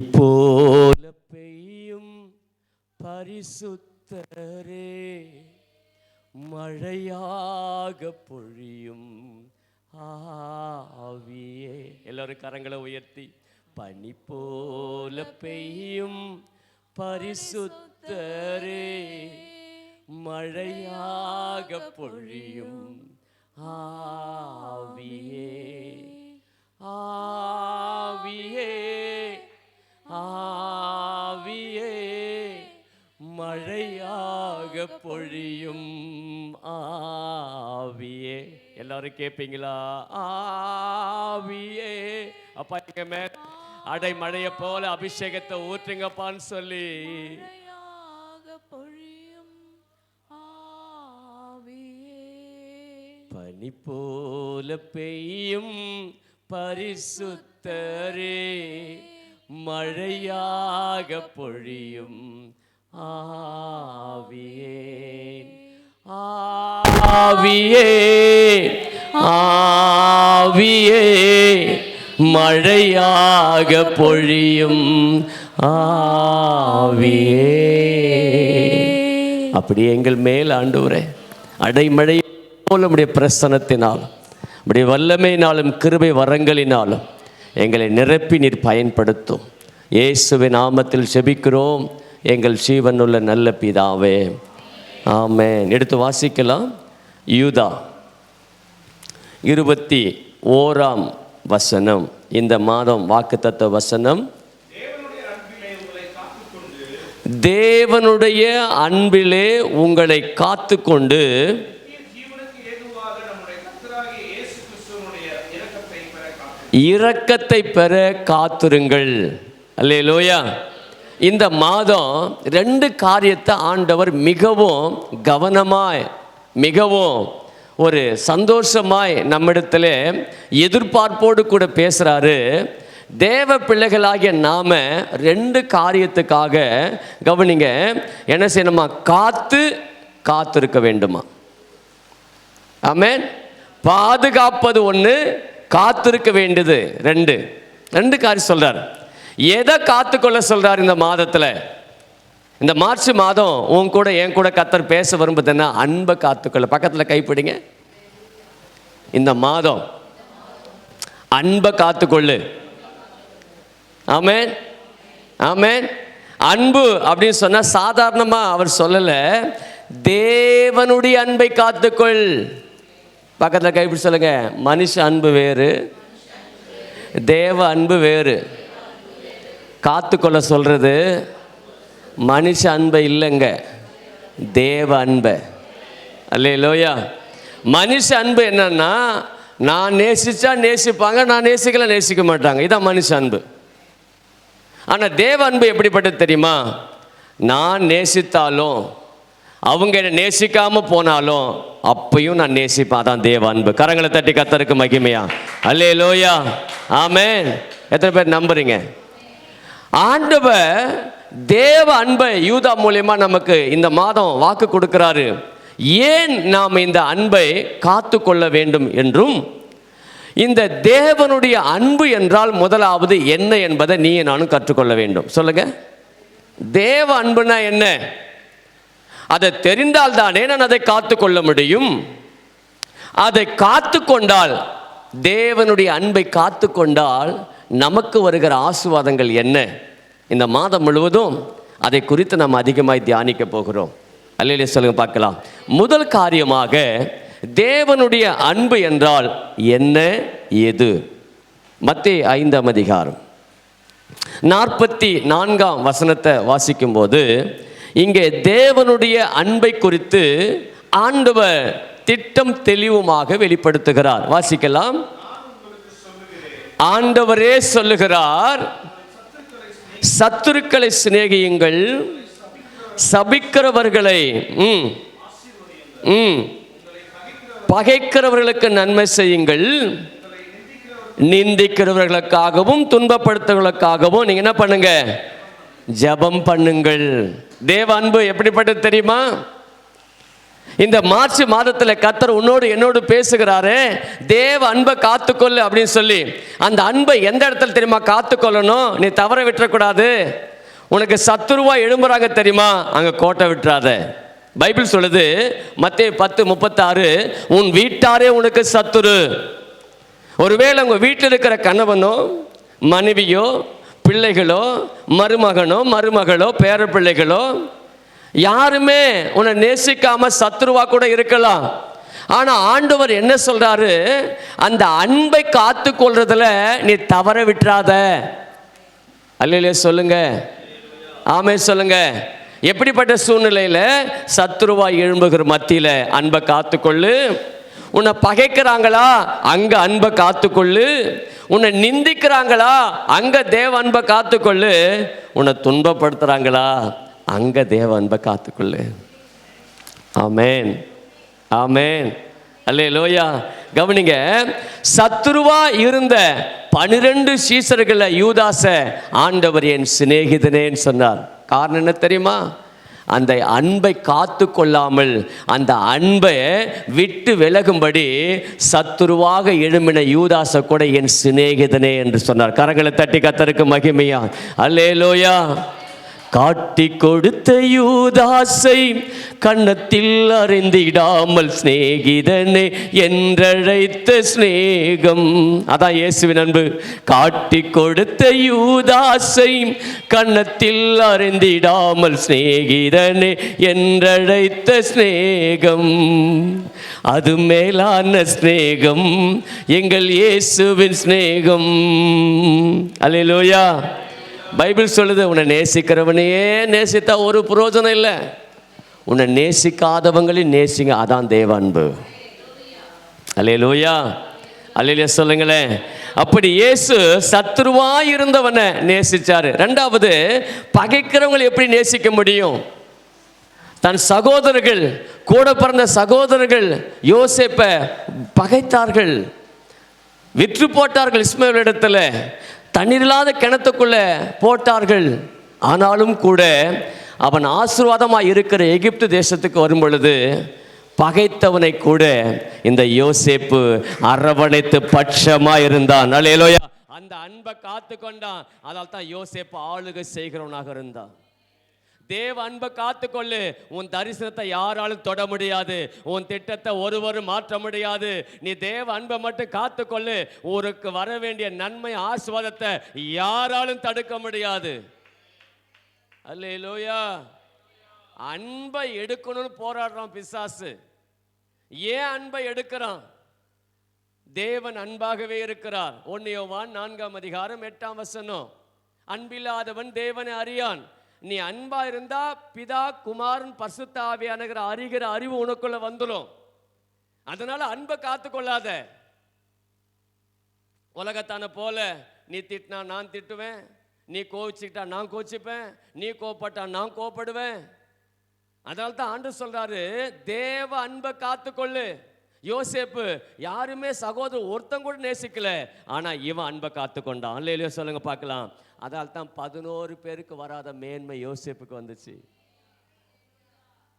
போல பெய்யும் பரிசுத்தரே, மழையாக பொழியும் ஆவியே. எல்லாரும் கரங்களை உயர்த்தி, பனி போல பெய்யும் பரிசுத்தரே, மழையாக பொழியும் ஆவியே. ஆவியே ஆவியே, மழையாக பொழியும் ஆவியே. எல்லாரும் கேட்பீங்களா? ஆவியே. அப்பா எங்க மேல அடை மழைய போல அபிஷேகத்தை ஊற்றுங்கப்பான்னு சொல்லி பனி போல பெய்யும் பரிசுத்தரே, மழையாக பொழியும் ஆவியே. ஆவியே ஆவியே, மழையாக பொழியும் ஆவியே. அப்படி எங்கள் மேல் ஆண்டவரே அடைமழை போல நம்முடைய பிரசன்னத்தினால், நம்முடைய வல்லமையினாலும் கிருபை வரங்களினாலும் எங்களை நிரப்பி நீர் பயன்படுத்தும். இயேசுவின் நாமத்தில் ஜெபிக்கிறோம் எங்கள் ஜீவனுள்ள நல்ல பிதாவே, ஆமென். எடுத்து வாசிக்கலாம். யூதா 21ஆம் வசனம். இந்த மாதம் வாக்குத்தத்த வசனம், தேவனுடைய அன்பிலே உங்களை காத்துக்கொண்டு இரக்கத்தை பெற காத்திருங்கள். அல்லேலூயா. இந்த மாதம் 2 காரியத்தை ஆண்டவர் மிகவும் கவனமாய், மிகவும் ஒரு சந்தோஷமாய் நம்மிடத்தில் எதிர்பார்ப்போடு கூட பேசுகிறாரு. தேவ பிள்ளைகளாகிய நாம 2 காரியத்துக்காக கவனிங்க. என்ன செய்யணுமா? காத்திருக்க வேண்டுமா? ஆமென். பாதுகாப்பது ஒன்று, காத்திருக்க வேண்டியது 2 காரியம் சொல்றார். எதை காத்துக்கொள்ள சொல்றார் இந்த மாதத்துல? இந்த மார்ச் மாதம் உன் கூட என் கூட கர்த்தர் பேச விரும்புதுன்னா அன்பை காத்துக்கொள்ள. பக்கத்துல கைப்பிடிங்க. இந்த மாதம் அன்பை காத்துக்கொள்ளு. ஆமென் ஆமென். அன்பு அப்படின்னு சொன்னா சாதாரணமா அவர் சொல்லல, தேவனுடைய அன்பை காத்துக்கொள். பக்கத்தில் கைப்பிடி சொல்லுங்க. மனுஷ அன்பு வேறு, தேவ அன்பு வேறு. காத்துக்கொள்ள சொல்றது மனுஷ அன்பை இல்லைங்க, தேவ அன்பை. அல்லேலூயா. மனுஷ அன்பு என்னன்னா, நான் நேசிச்சா நேசிப்பாங்க, நான் நேசிக்கல நேசிக்க மாட்டாங்க. இதான் மனுஷ அன்பு. ஆனால் தேவ அன்பு எப்படிப்பட்டது தெரியுமா? நான் நேசித்தாலும் அவங்க என்ன நேசிக்காம போனாலும் அப்பையும் நான் நேசிப்பேன். அதான் தேவ அன்பு. கரங்களை தட்டி கர்த்தருக்கு மகிமையா. அல்லேலூயா. ஆமென். எத்தனை பேர் நம்புறீங்க? ஆண்டவர் தேவ அன்பை யூதா மூலியமா நமக்கு இந்த மாதம் வாக்கு கொடுக்கிறாரு. ஏன் நாம் இந்த அன்பை காத்து கொள்ள வேண்டும் என்றும், இந்த தேவனுடைய அன்பு என்றால் முதலாவது என்ன என்பதை நீ நானும் கற்றுக்கொள்ள வேண்டும். சொல்லுங்க. தேவ அன்புனா என்ன? அதை தெரிந்தால் தானே நான் அதை காத்து கொள்ள முடியும். அதை காத்து கொண்டால், தேவனுடைய அன்பை காத்து கொண்டால் நமக்கு வருகிற ஆசீர்வாதங்கள் என்ன? இந்த மாதம் முழுவதும் அதை குறித்து நாம் அதிகமாய் தியானிக்க போகிறோம். அல்லேலூயா சொல்லுங்க பார்க்கலாம். முதல் காரியமாக, தேவனுடைய அன்பு என்றால் என்ன, எது? மத்தேயு 5ஆம் அதிகாரம் 44ஆம் வசனத்தை வாசிக்கும் போது, இங்கே தேவனுடைய அன்பை குறித்து ஆண்டவர் திட்டம் தெளிவுமாக வெளிப்படுத்துகிறார். வாசிக்கலாம். ஆண்டவரே சொல்லுகிறார், சத்துருக்களை சிநேகியுங்கள், சபிக்கிறவர்களை பகைக்கிறவர்களுக்கு நன்மை செய்யுங்கள், நிந்திக்கிறவர்களுக்காகவும் துன்பப்படுத்துவர்களுக்காகவும் நீங்க என்ன பண்ணுங்க? ஜெபம் பண்ணுங்கள். தேவ அன்பு எப்படிப்பட்டது தெரியுமா? இந்த மார்ச் மாதத்தில் கர்த்தர் உன்னோடு என்னோடு பேசுகிறாரு, தேவ அன்பை காத்துக்கொள்ளு அப்படின்னு சொல்லி. அந்த அன்பை எந்த இடத்துல தெரியுமா காத்துக்கொள்ளணும்? நீ தவற விட்டுறக்கூடாது. உனக்கு சத்துருவா எழும்புறாங்க தெரியுமா, அங்கே கோட்டை விட்டுறாத. பைபிள் சொல்லுது மத்தேயு 10:36, உன் வீட்டாரே உனக்கு சத்துரு. ஒருவேளை உங்கள் வீட்டில் இருக்கிற கணவனோ மனைவியோ பிள்ளைகளோ மருமகனோ மருமகளோ பேர பிள்ளைகளோ யாருமே உன்னை நேசிக்காம சத்துருவா கூட இருக்கலாம். ஆனா ஆண்டவர் என்ன சொல்றாரு? அந்த அன்பை காத்து கொள்றதுல நீ தவற விட்டுறாத. அல்லேலூயா சொல்லுங்க, ஆமே சொல்லுங்க. எப்படிப்பட்ட சூழ்நிலையில சத்துருவா எழும்புகிற மத்தியில அன்பை காத்துக்கொள்ளு. உன்னை பகைக்கிறாங்களா, அங்க அன்பை காத்துக்கொள்ளு. உன்னை நிந்திக்கிறாங்களா, அங்க தேவ அன்பை காத்துக்கொள்ளு. உன்னை துன்பப்படுத்துறாங்களா, அங்க தேவ அன்பை காத்துக்கொள்ளு. ஆமேன், ஆமேன், அல்லேலூயா. கவனிங்க, சத்துருவா இருந்த 12 சீசர்களை யூதாச ஆண்டவர் என் சிநேகிதனேன்னு சொன்னார். காரணம் என்ன தெரியுமா? அந்த அன்பை காத்து கொள்ளாமல் அந்த அன்பை விட்டு விலகும்படி சத்துருவாக எழும்பின யூதாச கூட என் சிநேகிதனே என்று சொன்னார். கரங்களை தட்டி கர்த்தருக்கு மகிமையா. அல்லேலூயா. காட்டி கொடுத்த யூதாசை கன்னத்தில் அறிந்திடாமல் சிநேகிதனே என்றழைத்த சிநேகம். அதான் இயேசுவின் அன்பு. காட்டி கொடுத்த யூதாசை கன்னத்தில் அறிந்திடாமல் சிநேகிதனே என்றழைத்த சிநேகம். அது மேலான சிநேகம், எங்கள் இயேசுவின் சிநேகம். அல்லேலூயா. பைபிள் சொல்லுது, உன்னை நேசிக்கிறவனையே நேசித்தா ஒரு பிரயோஜனம் இல்லை, உன்னை நேசிக்காதவங்களையும் நேசிங்க. அதான் தேவ அன்பு. அல்லேலூயா, அல்லேலூயா சொல்லுங்களேன். அப்படி இயேசு சத்துருவாய் இருந்தவனை நேசிச்சாரு. ரெண்டாவது, பகைக்கிறவங்களை எப்படி நேசிக்க முடியும்? தன் சகோதரர்கள், கூட பிறந்த சகோதரர்கள் யோசேப்பை பகைத்தார்கள், விற்று போட்டார்கள். இஸ்மவேல் இடத்துல தண்ணீர் இல்லாத கிணத்துக்குள்ள போட்டார்கள். ஆனாலும் கூட அவன் ஆசீர்வாதமாக இருக்கிற எகிப்து தேசத்துக்கு வரும் பொழுது பகைத்தவனை கூட இந்த யோசேப்பு அரவணைத்து பட்சமா இருந்தான். அல்லேலூயா. அந்த அன்பை காத்து கொண்டான். அதனால தான் யோசேப்பு ஆளுகை செய்கிறவனாக இருந்தான். தேவ அன்பை காத்துக்கொள்ளு. உன் தரிசனத்தை யாராலும் தொட முடியாது, உன் திட்டத்தை ஒருவரும் மாற்ற முடியாது. நீ தேவ அன்பை மட்டும் காத்துக்கொள்ளு. ஊருக்கு வர வேண்டிய நன்மை ஆசீர்வாதத்தை யாராலும் தடுக்க முடியாது. அல்லேலூயா. அன்பை எடுக்கணும்னு போராடுறான் பிசாசு. ஏன் அன்பை எடுக்கிறான்? தேவன் அன்பாகவே இருக்கிறார். 1 யோவான் 4:8 அன்பில்லாதவன் தேவனை அறியான். நீ அன்பா இருந்தா பிதா குமாரன் பரிசுத்த ஆவியானவர அறிகிற அறிவு உனக்குள்ள வந்துடும். அதனால அன்பை காத்துக்கொள்ளாத. உலகத்தான போல நீ திட்டினா நான் திட்டுவேன், நீ கோவிச்சுக்கிட்டா நான் கோச்சிப்பேன், நீ கோப்பட்டா நான் கோப்படுவேன். அதனால தான் ஆண்டவர் சொல்றாரு, தேவ அன்பை காத்துக்கொள்ளு. யோசேப்பு யாருமே சகோதரர் ஒருத்தன் கூட நேசிக்கல, ஆனா இவன் அன்பை காத்துக்கொண்டான். அல்லேலூயா சொல்லுங்க பார்க்கலாம். அதால் தான் 11 பேருக்கு வராத மேன்மை யோசேப்புக்கு வந்துச்சு.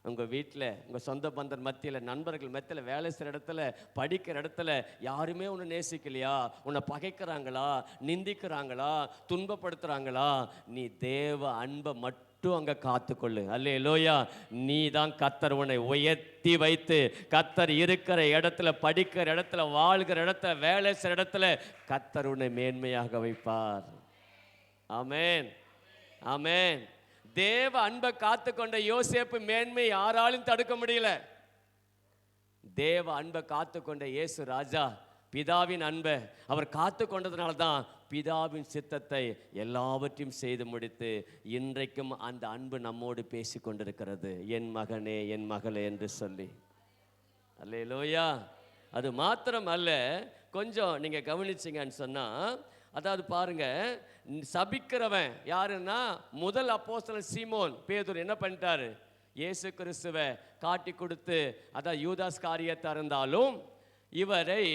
உங்கள் வீட்டில், உங்கள் சொந்த பந்தர் மத்தியில், நண்பர்கள் மத்தியில், வேலை செய்கிற இடத்துல, படிக்கிற இடத்துல யாருமே உன்னை நேசிக்கலையா, உன்னை பகைக்கிறாங்களா, நிந்திக்கிறாங்களா, துன்பப்படுத்துகிறாங்களா, நீ தேவ அன்பை மட்டும் அங்கே காத்துக்கொள்ளு. அல்லேலூயா. நீ தான் கர்த்தர் உன்னை உயர்த்தி வைத்து, கர்த்தர் இருக்கிற இடத்துல, படிக்கிற இடத்துல, வாழ்கிற இடத்துல, வேலை செய்கிற இடத்துல கர்த்தர் உன்னை மேன்மையாக வைப்பார். ஆமென், ஆமென். தேவ அன்பை காத்துக்கொண்ட யோசேப்பு மேன்மை யாராலும் தடுக்க முடியல. தேவ அன்பை காத்துக்கொண்ட இயேசு ராஜா பிதாவின் அன்பை அவர் காத்து கொண்டதுனால தான் பிதாவின் சித்தத்தை எல்லாவற்றையும் செய்து முடித்து இன்றைக்கும் அந்த அன்பு நம்மோடு பேசி கொண்டிருக்கிறது. என் மகனே, என் மகளே என்று சொல்லி. அல்லேலூயா. அது மாத்திரம் அல்ல, கொஞ்சம் நீங்கள் கவனிச்சிங்கன்னு சொன்னால், அதாவது பாருங்க, சபிக்கிறவன் யாருன்னா முதல் அப்போஸ்தலன் சீமோன் பேதுரு என்ன பண்ணிட்டாரு? இயேசு கிறிஸ்துவை காட்டி கொடுத்து, அதாவது யூதாஸ் காரியத்தை இருந்தாலும் இவரை,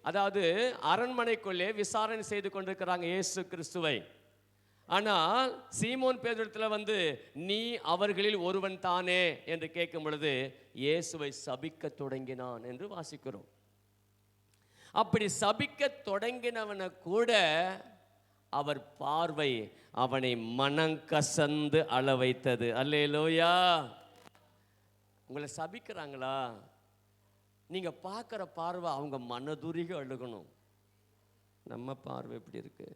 அதாவது அரண்மனைக்குள்ளே விசாரணை செய்து கொண்டிருக்கிறாங்க இயேசு கிறிஸ்துவை. ஆனால் சீமோன் பேதுருவிடத்தில் வந்து நீ அவர்களில் ஒருவன் தானே என்று கேட்கும் பொழுது இயேசுவை சபிக்க தொடங்கினான் என்று வாசிக்கிறோம். அப்படி சபிக்க தொடங்கினவனை கூட அவர் பார்வை அவனை மனங்கசந்து அழ வைத்தது. அல்லேலூயா. உங்களை சபிக்கிறாங்களா, நீங்க பார்க்குற பார்வை அவங்க மனதுருகி அழுகணும். நம்ம பார்வை எப்படி இருக்கு?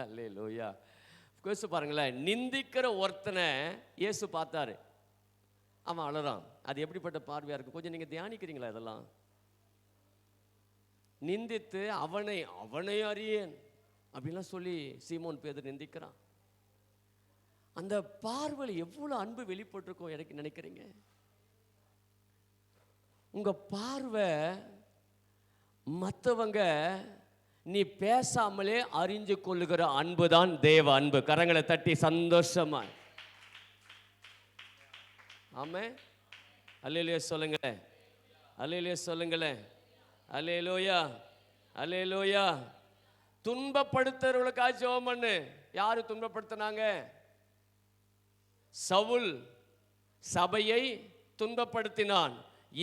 அல்லேலூயா. யோசிச்சு பாருங்களேன், நிந்திக்கிற ஒருத்தனை இயேசு பார்த்தாரு, அவன் அழறான். அது எப்படிப்பட்ட பார்வையா இருக்கு? கொஞ்சம் நீங்க தியானிக்கிறீங்களா? இதெல்லாம் நிந்தித்து அவனை அறியேன் அப்படின்லாம் சொல்லி சீமோன் பேதுரு நிந்திக்கிறான். அந்த பார்வையில் எவ்வளவு அன்பு வெளிப்பட்டிருக்கும் எனக்கு நினைக்கிறீங்க? உங்க பார்வை மற்றவங்க நீ பேசாமலே அறிஞ்சு கொள்ளுகிற அன்பு தான் தேவ அன்பு. கரங்களை தட்டி சந்தோஷமா ஆமே அல்லேலூயா சொல்லுங்களேன். அல்லேலூயா சொல்லுங்களேன். அல்லேலூயா. அல்லேலூயா. துன்பப்படுத்துறவங்களுக்காக ஜெபம் பண்ணு. யாரு துன்பப்படுத்தினாங்க? சவுல் சபையை துன்பப்படுத்தினான்.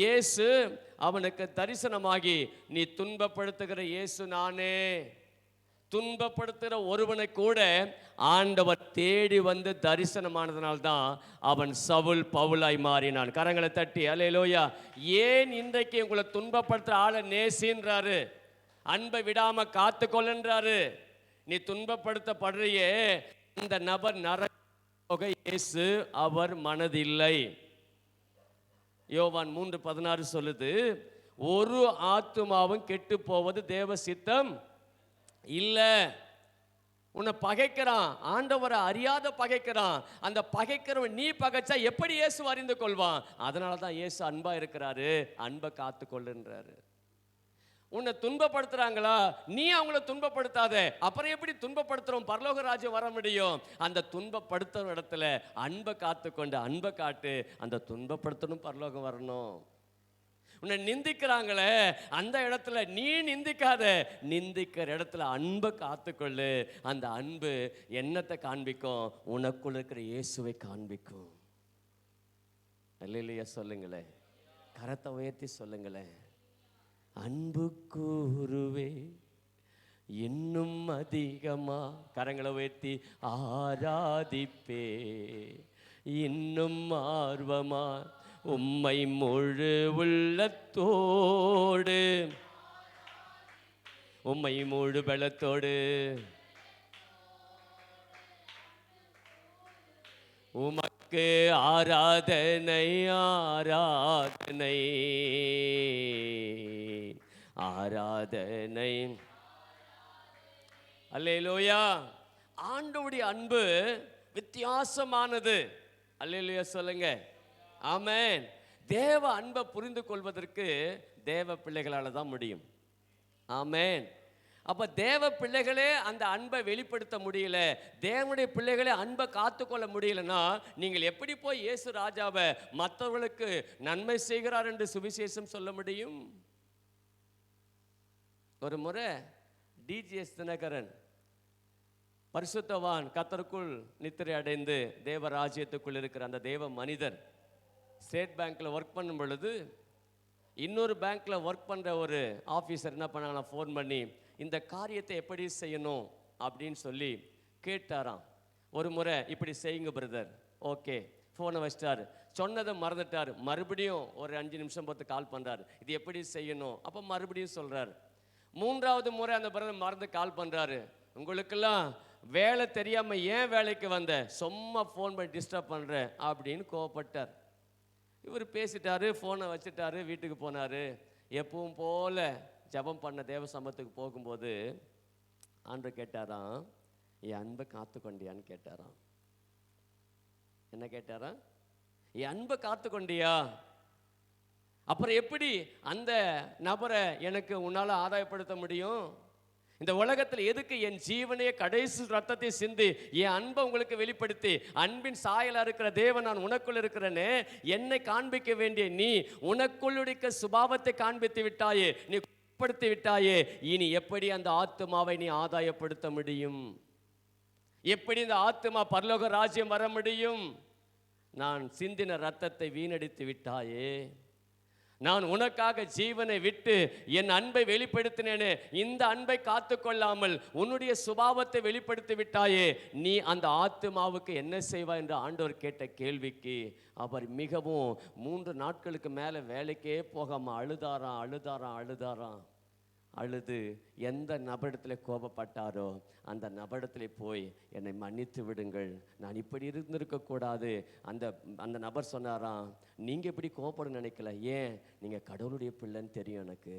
இயேசு அவனுக்கு தரிசனமாகி நீ துன்பப்படுத்துகிற இயேசு நானே. துன்பப்படுத்துகிற ஒருவனை கூட ஆண்டவர் தேடி வந்து தரிசனமானதனால்தான் அவன் சவுல் பவுலாய் மாறினான். கரங்களை தட்டி அல்லேலூயா. ஏன் இன்றைக்கு உங்களை துன்பப்படுத்துகிற ஆளை நேசின்றாரு, அன்பை விடாம காத்து கொள்ளுன்றாரு. நீ துன்பப்படுத்தப்படுறியே, இந்த நபர் நரக இயேசு அவர் மனதில்லை. யோவான் 3:16 சொல்லுது, ஒரு ஆத்துமாவும் கெட்டு போவது தேவ சித்தம் இல்லை. உன்னை பகைக்கிறான், ஆண்டவரை அறியாத பகைக்கிறான். அந்த பகைக்கிறவன் நீ பகைச்சா எப்படி இயேசு அறிந்து கொள்வான்? அதனால தான் இயேசு அன்பா இருக்கிறாரு, அன்பை காத்து கொள்ளுன்றாரு. உன்னை துன்பப்படுத்துறாங்களா, நீ அவங்கள துன்பப்படுத்தாத. அப்புறம் எப்படி துன்பப்படுத்துறோம் பரலோக ராஜ்யம் வர முடியும்? அந்த துன்பப்படுத்துற இடத்துல அன்பை காத்து கொண்டு அன்பை காட்டு. அந்த துன்பப்படுத்தணும் பரலோகம் வரணும். உன்னை நிந்திக்கிறாங்களே, அந்த இடத்துல நீ நிந்திக்காத, நிந்திக்கிற இடத்துல அன்பை காத்துக்கொள்ளு. அந்த அன்பு என்னத்தை காண்பிக்கும்? உனக்குள்ள இருக்கிற இயேசுவை காண்பிக்கும். அல்லேலூயா சொல்லுங்களேன். கரத்தை உயர்த்தி சொல்லுங்களேன். அன்பு கூறுவே இன்னும் அதிகமா, கரங்களை உயர்த்தி ஆராதிப்பே இன்னும் ஆர்வமா, உம்மை முழு உள்ளத்தோடு, உம்மை முழு பலத்தோடு, உமக்கு ஆராதனை ஆராதனை ஆராதனை. அல்லேலூயா. ஆண்டவருடைய அன்பு வித்தியாசமானது. அல்லேலூயா சொல்லுங்க. ஆமென். தேவ அன்பை புரிந்து கொள்வதற்கு தேவ பிள்ளைகளால் தான் முடியும். ஆமென். அப்போ தேவ பிள்ளைகளே அந்த அன்பை வெளிப்படுத்த முடியல, தேவனுடைய பிள்ளைகளே அன்பை காத்துக்கொள்ள முடியலன்னா நீங்கள் எப்படி போய் இயேசு ராஜாவை மற்றவர்களுக்கு நன்மை செய்கிறார் என்று சுவிசேஷம் சொல்ல முடியும்? ஒரு முறை டிஜிஎஸ் தினகரன் பரிசுத்தவான், கர்த்தருக்குள் நித்திரை அடைந்து தேவ ராஜ்யத்துக்குள் இருக்கிற அந்த தேவ மனிதர் ஸ்டேட் பேங்க்கில் ஒர்க் பண்ணும் பொழுது இன்னொரு பேங்க்கில் ஒர்க் பண்ணுற ஒரு ஆஃபீஸர் என்ன பண்ணாங்கன்னா, ஃபோன் பண்ணி இந்த காரியத்தை எப்படி செய்யணும் அப்படின்னு சொல்லி கேட்டாராம். ஒரு முறை இப்படி செய்யுங்க பிரதர், ஓகே, ஃபோனை வச்சிட்டார். சொன்னதை மறந்துட்டார். மறுபடியும் ஒரு 5 நிமிஷம் பார்த்து கால் பண்ணுறாரு, இது எப்படி செய்யணும். அப்போ மறுபடியும் சொல்கிறார். 3வது முறை அந்த பிரதர் மறந்து கால் பண்ணுறாரு. உங்களுக்கெல்லாம் வேலை தெரியாமல் ஏன் வேலைக்கு வந்த, சும்மா ஃபோன் பண்ணி டிஸ்டர்ப் பண்ணுறேன் அப்படின்னு கோவப்பட்டார். இவர் பேசிட்டாரு, ஃபோனை வச்சுட்டாரு, வீட்டுக்கு போனார். எப்பவும் போல ஜபம் பண்ண தேவ சமத்துக்கு போகும்போது ஆண்டவர் கேட்டாராம், என் அன்பை காத்து கொண்டியான்னு கேட்டாராம். என்ன கேட்டாராம்? என் அன்பை காத்து கொண்டியா? அப்புறம் எப்படி அந்த நபரை எனக்கு உன்னால் ஆதாயப்படுத்த முடியும்? இந்த உலகத்தில் எதுக்கு என் ஜீவனையே கடைசி ரத்தத்தை சிந்தி என் அன்பை உங்களுக்கு வெளிப்படுத்தி, அன்பின் சாயலாக இருக்கிற தேவன் நான் உனக்குள் இருக்கிறேனே, என்னை காண்பிக்க வேண்டிய நீ உனக்குள் இருக்க சுபாவத்தை காண்பித்து விட்டாயே, நீ வெளிப்படுத்தி விட்டாயே, இனி எப்படி அந்த ஆத்துமாவை நீ ஆதாயப்படுத்த முடியும்? எப்படி இந்த ஆத்துமா பரலோக ராஜ்யம் வர முடியும்? நான் சிந்தின ரத்தத்தை வீணடித்து விட்டாயே, நான் உனக்காக ஜீவனை விட்டு என் அன்பை வெளிப்படுத்தினேனே, இந்த அன்பை காத்து கொள்ளாமல் உன்னுடைய சுபாவத்தை வெளிப்படுத்தி விட்டாயே, நீ அந்த ஆத்துமாவுக்கு என்ன செய்வாய் என்று ஆண்டவர் கேட்ட கேள்விக்கு அவர் மிகவும் 3 நாட்களுக்கு மேலே வேலைக்கே போகாமல் அழுதாராம். அழுது எந்த நபரிடத்தில் கோபப்பட்டாரோ அந்த நபரிடத்தில் போய் என்னை மன்னித்து விடுங்கள், நான் இப்படி இருந்திருக்கக்கூடாது. அந்த நபர் சொன்னாராம், நீங்கள் இப்படி கோபப்பட நினைக்கல, ஏன், நீங்கள் கடவுளுடைய பிள்ளைன்னு தெரியும் எனக்கு,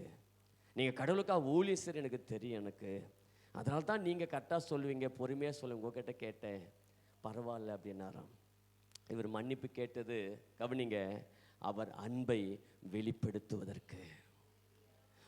நீங்கள் கடவுளுக்காக ஊழியர் எனக்கு தெரியும் எனக்கு, அதனால தான் நீங்கள் கரெக்டாக சொல்லுவீங்க, பொறுமையாக சொல்லுங்க, உங்ககிட்ட கேட்டேன், பரவாயில்ல அப்படின்னாராம். இவர் மன்னிப்பு கேட்டது கவனிங்க, அவர் அன்பை வெளிப்படுத்துவதற்கு.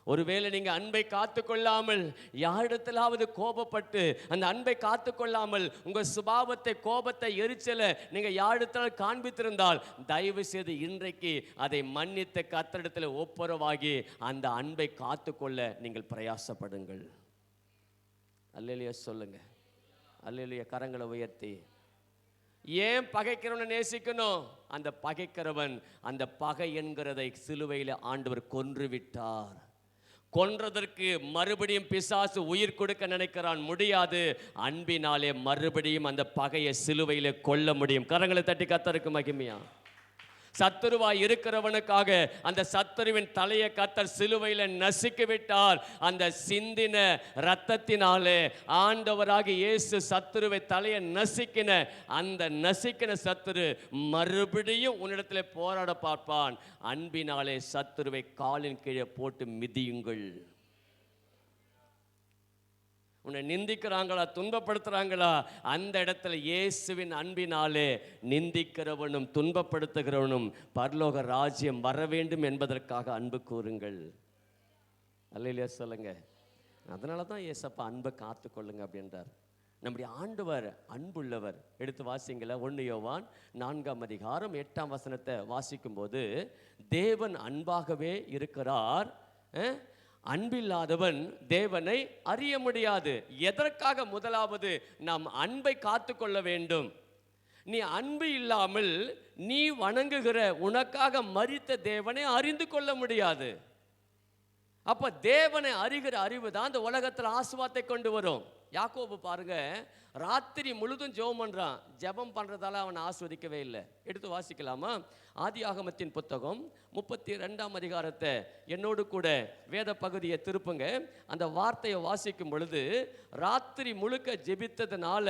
ஒருவேளை நீங்கள் அன்பை காத்து கொள்ளாமல் யாரிடத்திலாவது கோபப்பட்டு அந்த அன்பை காத்து கொள்ளாமல் உங்கள் சுபாவத்தை, கோபத்தை, எரிச்சலை நீங்கள் யாரிடத்தில் காண்பித்திருந்தால் தயவு செய்து இன்றைக்கு அதை மன்னித்த கர்த்தரிடத்தில் ஒப்புரவாகி அந்த அன்பை காத்து கொள்ள நீங்கள் பிரயாசப்படுங்கள். அல்லேலூயா சொல்லுங்க, அல்லேலூயா. கரங்களை உயர்த்தி. ஏன் பகைக்கிறவனை நேசிக்கணும்? அந்த பகைக்கிறவன் அந்த பகை என்கிறதை சிலுவையில் ஆண்டவர் கொன்று விட்டார். கொன்றதற்கு மறுபடியும் பிசாசு உயிர் கொடுக்க நினைக்கிறான், முடியாது. அன்பினாலே மறுபடியும் அந்த பகையை சிலுவையிலே கொல்ல முடியும். கரங்களை தட்டி கர்த்தருக்கு மகிமையா. சத்துருவாய் இருக்கிறவனுக்காக அந்த சத்துருவின் தலையை கர்த்தர் சிலுவையில் நசுக்கி விட்டார். அந்த சிந்தின இரத்தத்தினாலே ஆண்டவராக இயேசு சத்துருவை தலையை நசுக்கின அந்த நசுக்கின சத்துரு மறுபடியும் உன்னிடத்தில் போராட பார்ப்பான். அன்பினாலே சத்துருவை காலின் கீழே போட்டு மிதியுங்கள். உன்னை நிந்திக்கிறாங்களா, துன்பப்படுத்துகிறாங்களா, அந்த இடத்துல இயேசுவின் அன்பினாலே நிந்திக்கிறவனும் துன்பப்படுத்துகிறவனும் பரலோக ராஜ்யம் வர வேண்டும் என்பதற்காக அன்பு கூறுங்கள். அல்லேலூயா சொல்லுங்க. அதனால தான் இயேசப்பா அன்பை காத்து கொள்ளுங்க அப்படின்றார். நம்முடைய ஆண்டவர் அன்புள்ளவர். எடுத்து வாசிங்கள, 1 யோவான் 4:8 வாசிக்கும்போது, தேவன் அன்பாகவே இருக்கிறார், அன்பில்லாதவன் தேவனை அறிய முடியாது. எதற்காக? முதலாவது நாம் அன்பை காத்து கொள்ள வேண்டும். நீ அன்பு இல்லாமல் நீ வணங்குகிற உனக்காக மரித்த தேவனை அறிந்து கொள்ள முடியாது. அப்ப தேவனை அறிகிற அறிவு தான் அந்த உலகத்தில் ஆசீர்வாதத்தை கொண்டு வரும். யாக்கோபு பாருங்க, ராத்திரி முழுதும் ஜெபம் பண்றான். ஜெபம் பண்றதால அவன் ஆஸ்வதிக்கவே இல்லை. எடுத்து வாசிக்கலாமா? ஆதியாகமத்தின் புத்தகம் 32 என்னோடு கூட வேத பகுதியை திருப்புங்க. அந்த வார்த்தையை வாசிக்கும் பொழுது, ராத்திரி முழுக்க ஜெபித்ததுனால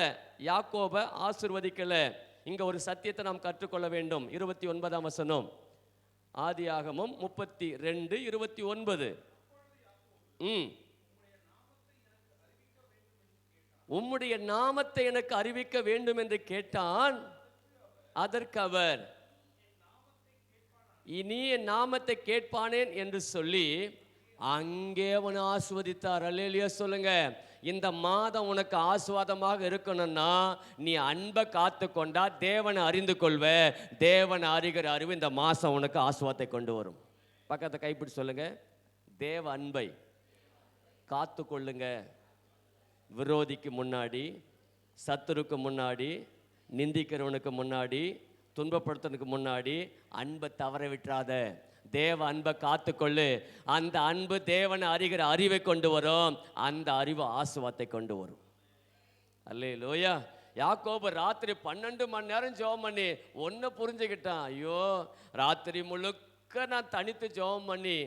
யாக்கோபை ஆசீர்வதிக்கல. இங்க ஒரு சத்தியத்தை நாம் கற்றுக்கொள்ள வேண்டும். 29 ஆதியாகமம் 32:29. உம்முடைய நாமத்தை எனக்கு அறிவிக்க வேண்டும் என்று கேட்டான். அதற்கு அவர், இனி என் நாமத்தை கேட்பானேன் என்று சொல்லி அங்கே அவனை ஆஸ்வதித்தார். அல்லேலூயா சொல்லுங்க. இந்த மாதம் உனக்கு ஆஸ்வாதமாக இருக்கணும்னா நீ அன்பை காத்து கொண்டா தேவனை அறிந்து கொள்வ. தேவனை அறிகிற அறிவு இந்த மாதம் உனக்கு ஆஸ்வாதத்தை கொண்டு வரும். பக்கத்தை கைப்பிடி சொல்லுங்க, தேவ அன்பை காத்து கொள்ளுங்க. விரோதிக்கு முன்னாடி, சத்துருக்கு முன்னாடி, நிந்திக்கிறவனுக்கு முன்னாடி, துன்பப்படுத்துறதுக்கு முன்னாடி அன்பை தவற விட்டுறாத. தேவ அன்பை காத்துக்கொள்ளு. அந்த அன்பு தேவனை அறிகிற அறிவை கொண்டு வரும். அந்த அறிவு ஆசீர்வாதத்தை கொண்டு வரும். அல்லேலூயா. யாக்கோபு ராத்திரி 12 மணி நேரம் ஜெபம் பண்ணி ஒன்றை புரிஞ்சுக்கிட்டான். ஐயோ, ராத்திரி முழுக்க நான் தனித்து ஜெபம் பண்ணி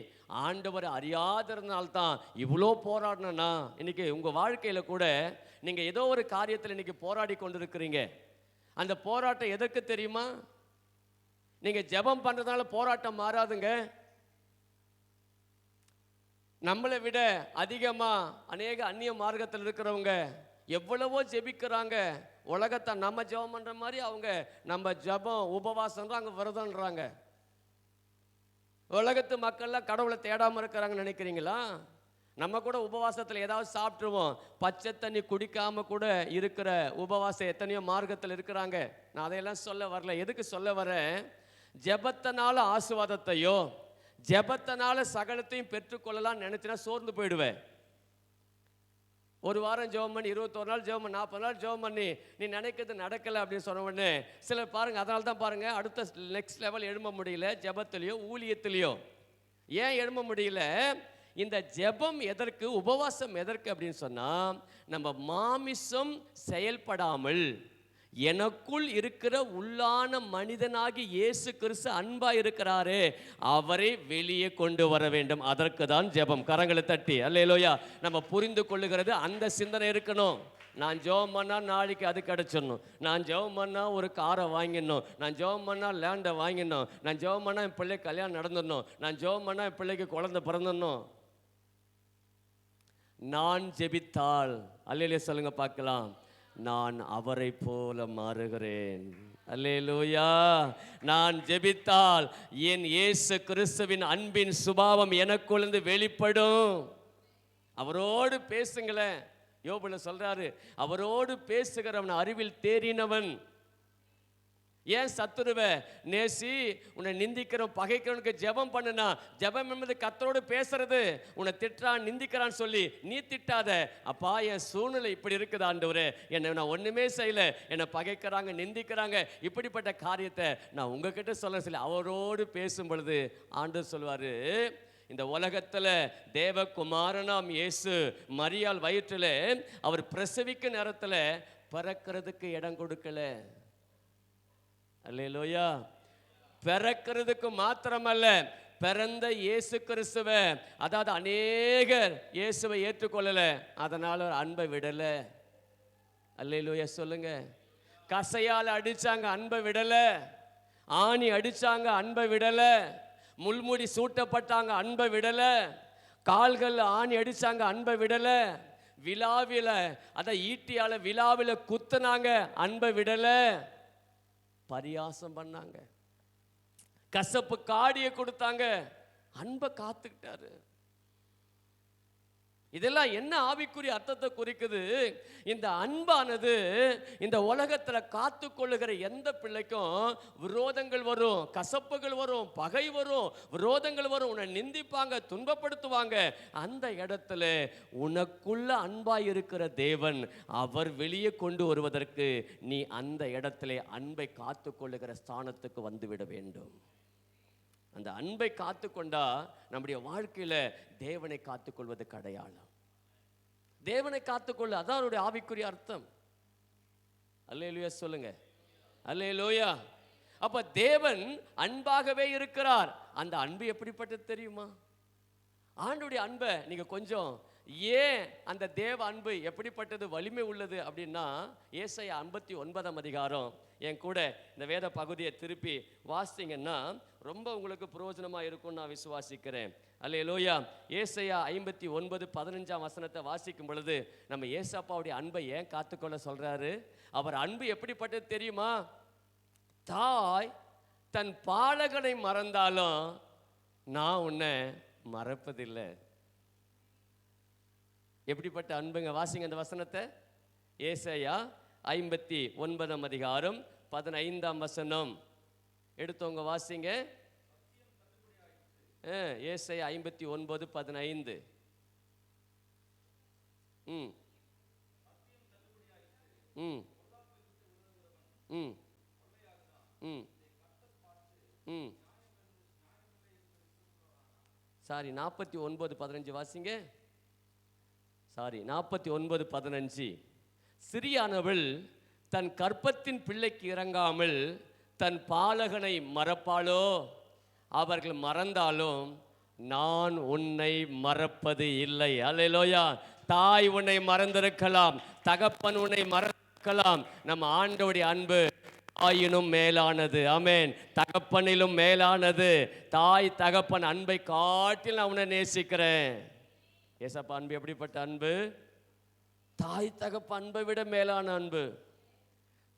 ஆண்டவரை அறியாதிருந்தால்தான் இவ்வளோ போராடினா. இன்னைக்கு உங்கள் வாழ்க்கையில் கூட நீங்கள் ஏதோ ஒரு காரியத்தில் இன்னைக்கு போராடி கொண்டிருக்கிறீங்க. அந்த போராட்டம் எதற்கு தெரியுமா? நீங்கள் ஜெபம் பண்ணுறதுனால போராட்டம் மாறாதுங்க. நம்மளை விட அதிகமாக அநேக அந்நிய மார்க்கத்தில் இருக்கிறவங்க எவ்வளவோ ஜெபிக்கிறாங்க. உலகத்தை நம்ம ஜெபம் பண்ணுற மாதிரி அவங்க நம்ம ஜெபம் உபவாசம்ன்றாங்க, விரதம்ன்றாங்க. உலகத்து மக்கள்லாம் கடவுளை தேடாமல் இருக்கிறாங்கன்னு நினைக்கிறீங்களா? நம்ம கூட உபவாசத்தில் ஏதாவது சாப்பிட்ருவோம். பச்சை தண்ணி குடிக்காமல் கூட இருக்கிற உபவாசம் எத்தனையோ மார்க்கத்தில் இருக்கிறாங்க. நான் அதையெல்லாம் சொல்ல வரல. எதுக்கு சொல்ல வரேன்? ஜெபத்தினால ஆசீர்வாதத்தையோ ஜெபத்தினால சகலத்தையும் பெற்றுக்கொள்ளலாம் நினைச்சினா சோர்ந்து போயிடுவேன். ஒரு வாரம் ஜெபம் பண்ணி 21 நாள் ஜெபம் பண்ணி 40 நாள் ஜெபம் பண்ணி நீ நினைக்கிறது நடக்கலை அப்படின்னு சொன்ன உடனே சிலர் பாருங்கள், அதனால தான் பாருங்கள் அடுத்த நெக்ஸ்ட் லெவல் எழும்ப முடியல. ஜெபத்திலையோ ஊழியத்திலையோ ஏன் எழும்ப முடியல? இந்த ஜெபம் எதற்கு, உபவாசம் எதற்கு அப்படின்னு சொன்னால், நம்ம மாமிசம் செயல்படாமல் எனக்குள் இருக்கிற உள்ளான மனிதனாகி இயேசு கிறிஸ்து அன்பா இருக்கிறாரே அவரை வெளியே கொண்டு வர வேண்டும். அதற்கு தான் ஜெபம். கரங்களை தட்டி அல்லேலூயா. நம்ம புரிந்து கொள்ளுகிறது அந்த சிந்தனை இருக்கணும். நான் ஜெபம் பண்ணால் நாளைக்கு அது கிடச்சிடணும், நான் ஜெபம் பண்ணால் ஒரு காரை வாங்கிடணும், நான் ஜெபம் பண்ணால் லேண்டை வாங்கிடணும், நான் ஜெபம் பண்ணால் என் பிள்ளைக்கு கல்யாணம் நடந்துடணும், நான் ஜெபம் பண்ணால் என் பிள்ளைக்கு குழந்தை பிறந்துடணும். நான் ஜெபித்தால் அல்லேலூயா சொல்லுங்க பார்க்கலாம், நான் அவரை போல மாறுகிறேன். அல்லேலூயா. நான் ஜெபித்தால் என் இயேசு கிறிஸ்துவின் அன்பின் சுபாவம் எனக்குள்ளே வெளிப்படும். அவரோடு பேசுங்களேன். யோபுல சொல்றாரு, அவரோடு பேசுகிறவன் அறிவில் தேறினவன். ஏன் சத்துருவ நேசி, உன்னை நிந்திக்கிறவன் பகைக்கிறவனுக்கு ஜெபம் பண்ணுனா, ஜெபம் என்பது கர்த்தரோடு பேசுறது. உன்னை திட்டுறான் நிந்திக்கிறான்னு சொல்லி நீ திட்டாத. அப்பா என் சூழ்நிலை இப்படி இருக்குது ஆண்டவரே, என்னை நான் ஒன்றுமே செய்யலை, என்னை பகைக்கிறாங்க நிந்திக்கிறாங்க, இப்படிப்பட்ட காரியத்தை நான் உங்ககிட்ட சொல்ல சொல்லி அவரோடு பேசும் பொழுது ஆண்டவர் சொல்வார், இந்த உலகத்தில் தேவகுமாரனாம் இயேசு மரியாள் வயிற்றில் அவர் பிரசவிக்க நேரத்தில் பிறக்கிறதுக்கு இடம் கொடுக்கல. அல்லேலூயா. பிறக்கிறதுக்கு மாத்திரமல்ல, பிறந்த இயேசு கிறிஸ்துவை, அதாவது அநேகர் இயேசுவை ஏற்றுக்கொள்ளலை, அதனால் அன்பை விடலை. அல்லேலூயா சொல்லுங்க. கசையால் அடித்தாங்க, அன்பை விடலை. ஆணி அடித்தாங்க, அன்பை விடலை. முள்முடி சூட்டப்பட்டாங்க, அன்பை விடலை. கால்கள் ஆணி அடித்தாங்க, அன்பை விடலை. விழாவில் அதை ஈட்டியால் விழாவில் குத்துனாங்க, அன்பை விடலை. பரியாசம் பண்ணாங்க, கசப்பு காடியை கொடுத்தாங்க, அன்பை காத்துக்கிட்டாரு. இதெல்லாம் என்ன ஆவிக்குரிய அர்த்தத்தை குறிக்குது? இந்த அன்பானது இந்த உலகத்தில் காத்து கொள்ளுகிற எந்த பிள்ளைக்கும் விரோதங்கள் வரும், கசப்புகள் வரும், பகை வரும், விரோதங்கள் வரும், உன்னை நிந்திப்பாங்க, துன்பப்படுத்துவாங்க. அந்த இடத்துல உனக்குள்ள அன்பாய் இருக்கிற தேவன் அவர் வெளியே கொண்டு வருவதற்கு நீ அந்த இடத்துல அன்பை காத்து கொள்ளுகிற ஸ்தானத்துக்கு வந்துவிட வேண்டும். அந்த அன்பை காத்து கொண்டா நம்முடைய வாழ்க்கையில் தேவனை காத்துக்கொள்வதற்கு அடையாளம். தேவனை காத்துக்கொள்ள, அதான் அவருடைய ஆவிக்குரிய அர்த்தம். அல்லேலூயா சொல்லுங்க. அல்லேலூயா. அப்ப தேவன் அன்பாகவே இருக்கிறார். அந்த அன்பு எப்படிப்பட்டது தெரியுமா? ஆண்டுடைய அன்பை நீங்க கொஞ்சம், ஏன் அந்த தேவ அன்பு எப்படிப்பட்டது வலிமை உள்ளது அப்படின்னா, ஏசாயா 59ஆம் அதிகாரம் என் கூட இந்த வேத பகுதியை திருப்பி வாசிங்கன்னா ரொம்ப உங்களுக்கு பிரயோஜனமாக இருக்கும்னு நான் விசுவாசிக்கிறேன். அல்லேலூயா. ஏசாயா 59:15 வசனத்தை வாசிக்கும் பொழுது நம்ம ஏசப்பாவுடைய அன்பை ஏன் காத்துக்கொள்ள சொல்றாரு? அவர் அன்பு எப்படிப்பட்டது தெரியுமா? தாய் தன் பாலகனை மறந்தாலும் நான் உன்னை மறப்பதில்லை. எப்படிப்பட்ட அன்புங்க? வாசிங்க அந்த வசனத்தை. ஏசாயா 59ஆம் அதிகாரம் 15ஆம் வசனம் எடுத்தவங்க வாசிங்க. ஏசாயா 59:15. ம் ம் ம் ம் ம் சாரி 49:15 வாசிங்க. சாரி 49:15. சிறியானவள் தன் கற்பத்தின் பிள்ளைக்கு இறங்காமல் தன் பாலகனை மறப்பாளோ? அவர்கள் மறந்தாலும் நான் உன்னை மறப்பது இல்லை. அல்லேலூயா. தாய் உன்னை மறந்திருக்கலாம், தகப்பன் உன்னை மறந்திருக்கலாம். நம்ம ஆண்டவருடைய அன்பு தாயினும் மேலானது. ஆமென். தகப்பனிலும் மேலானது. தாய் தகப்பன் அன்பை காட்டில் நான் உன்னை நேசிக்கிறேன். ஏசப்பா அன்பு எப்படிப்பட்ட அன்பு? தாய் தகப்ப அன்பை விட மேலான அன்பு.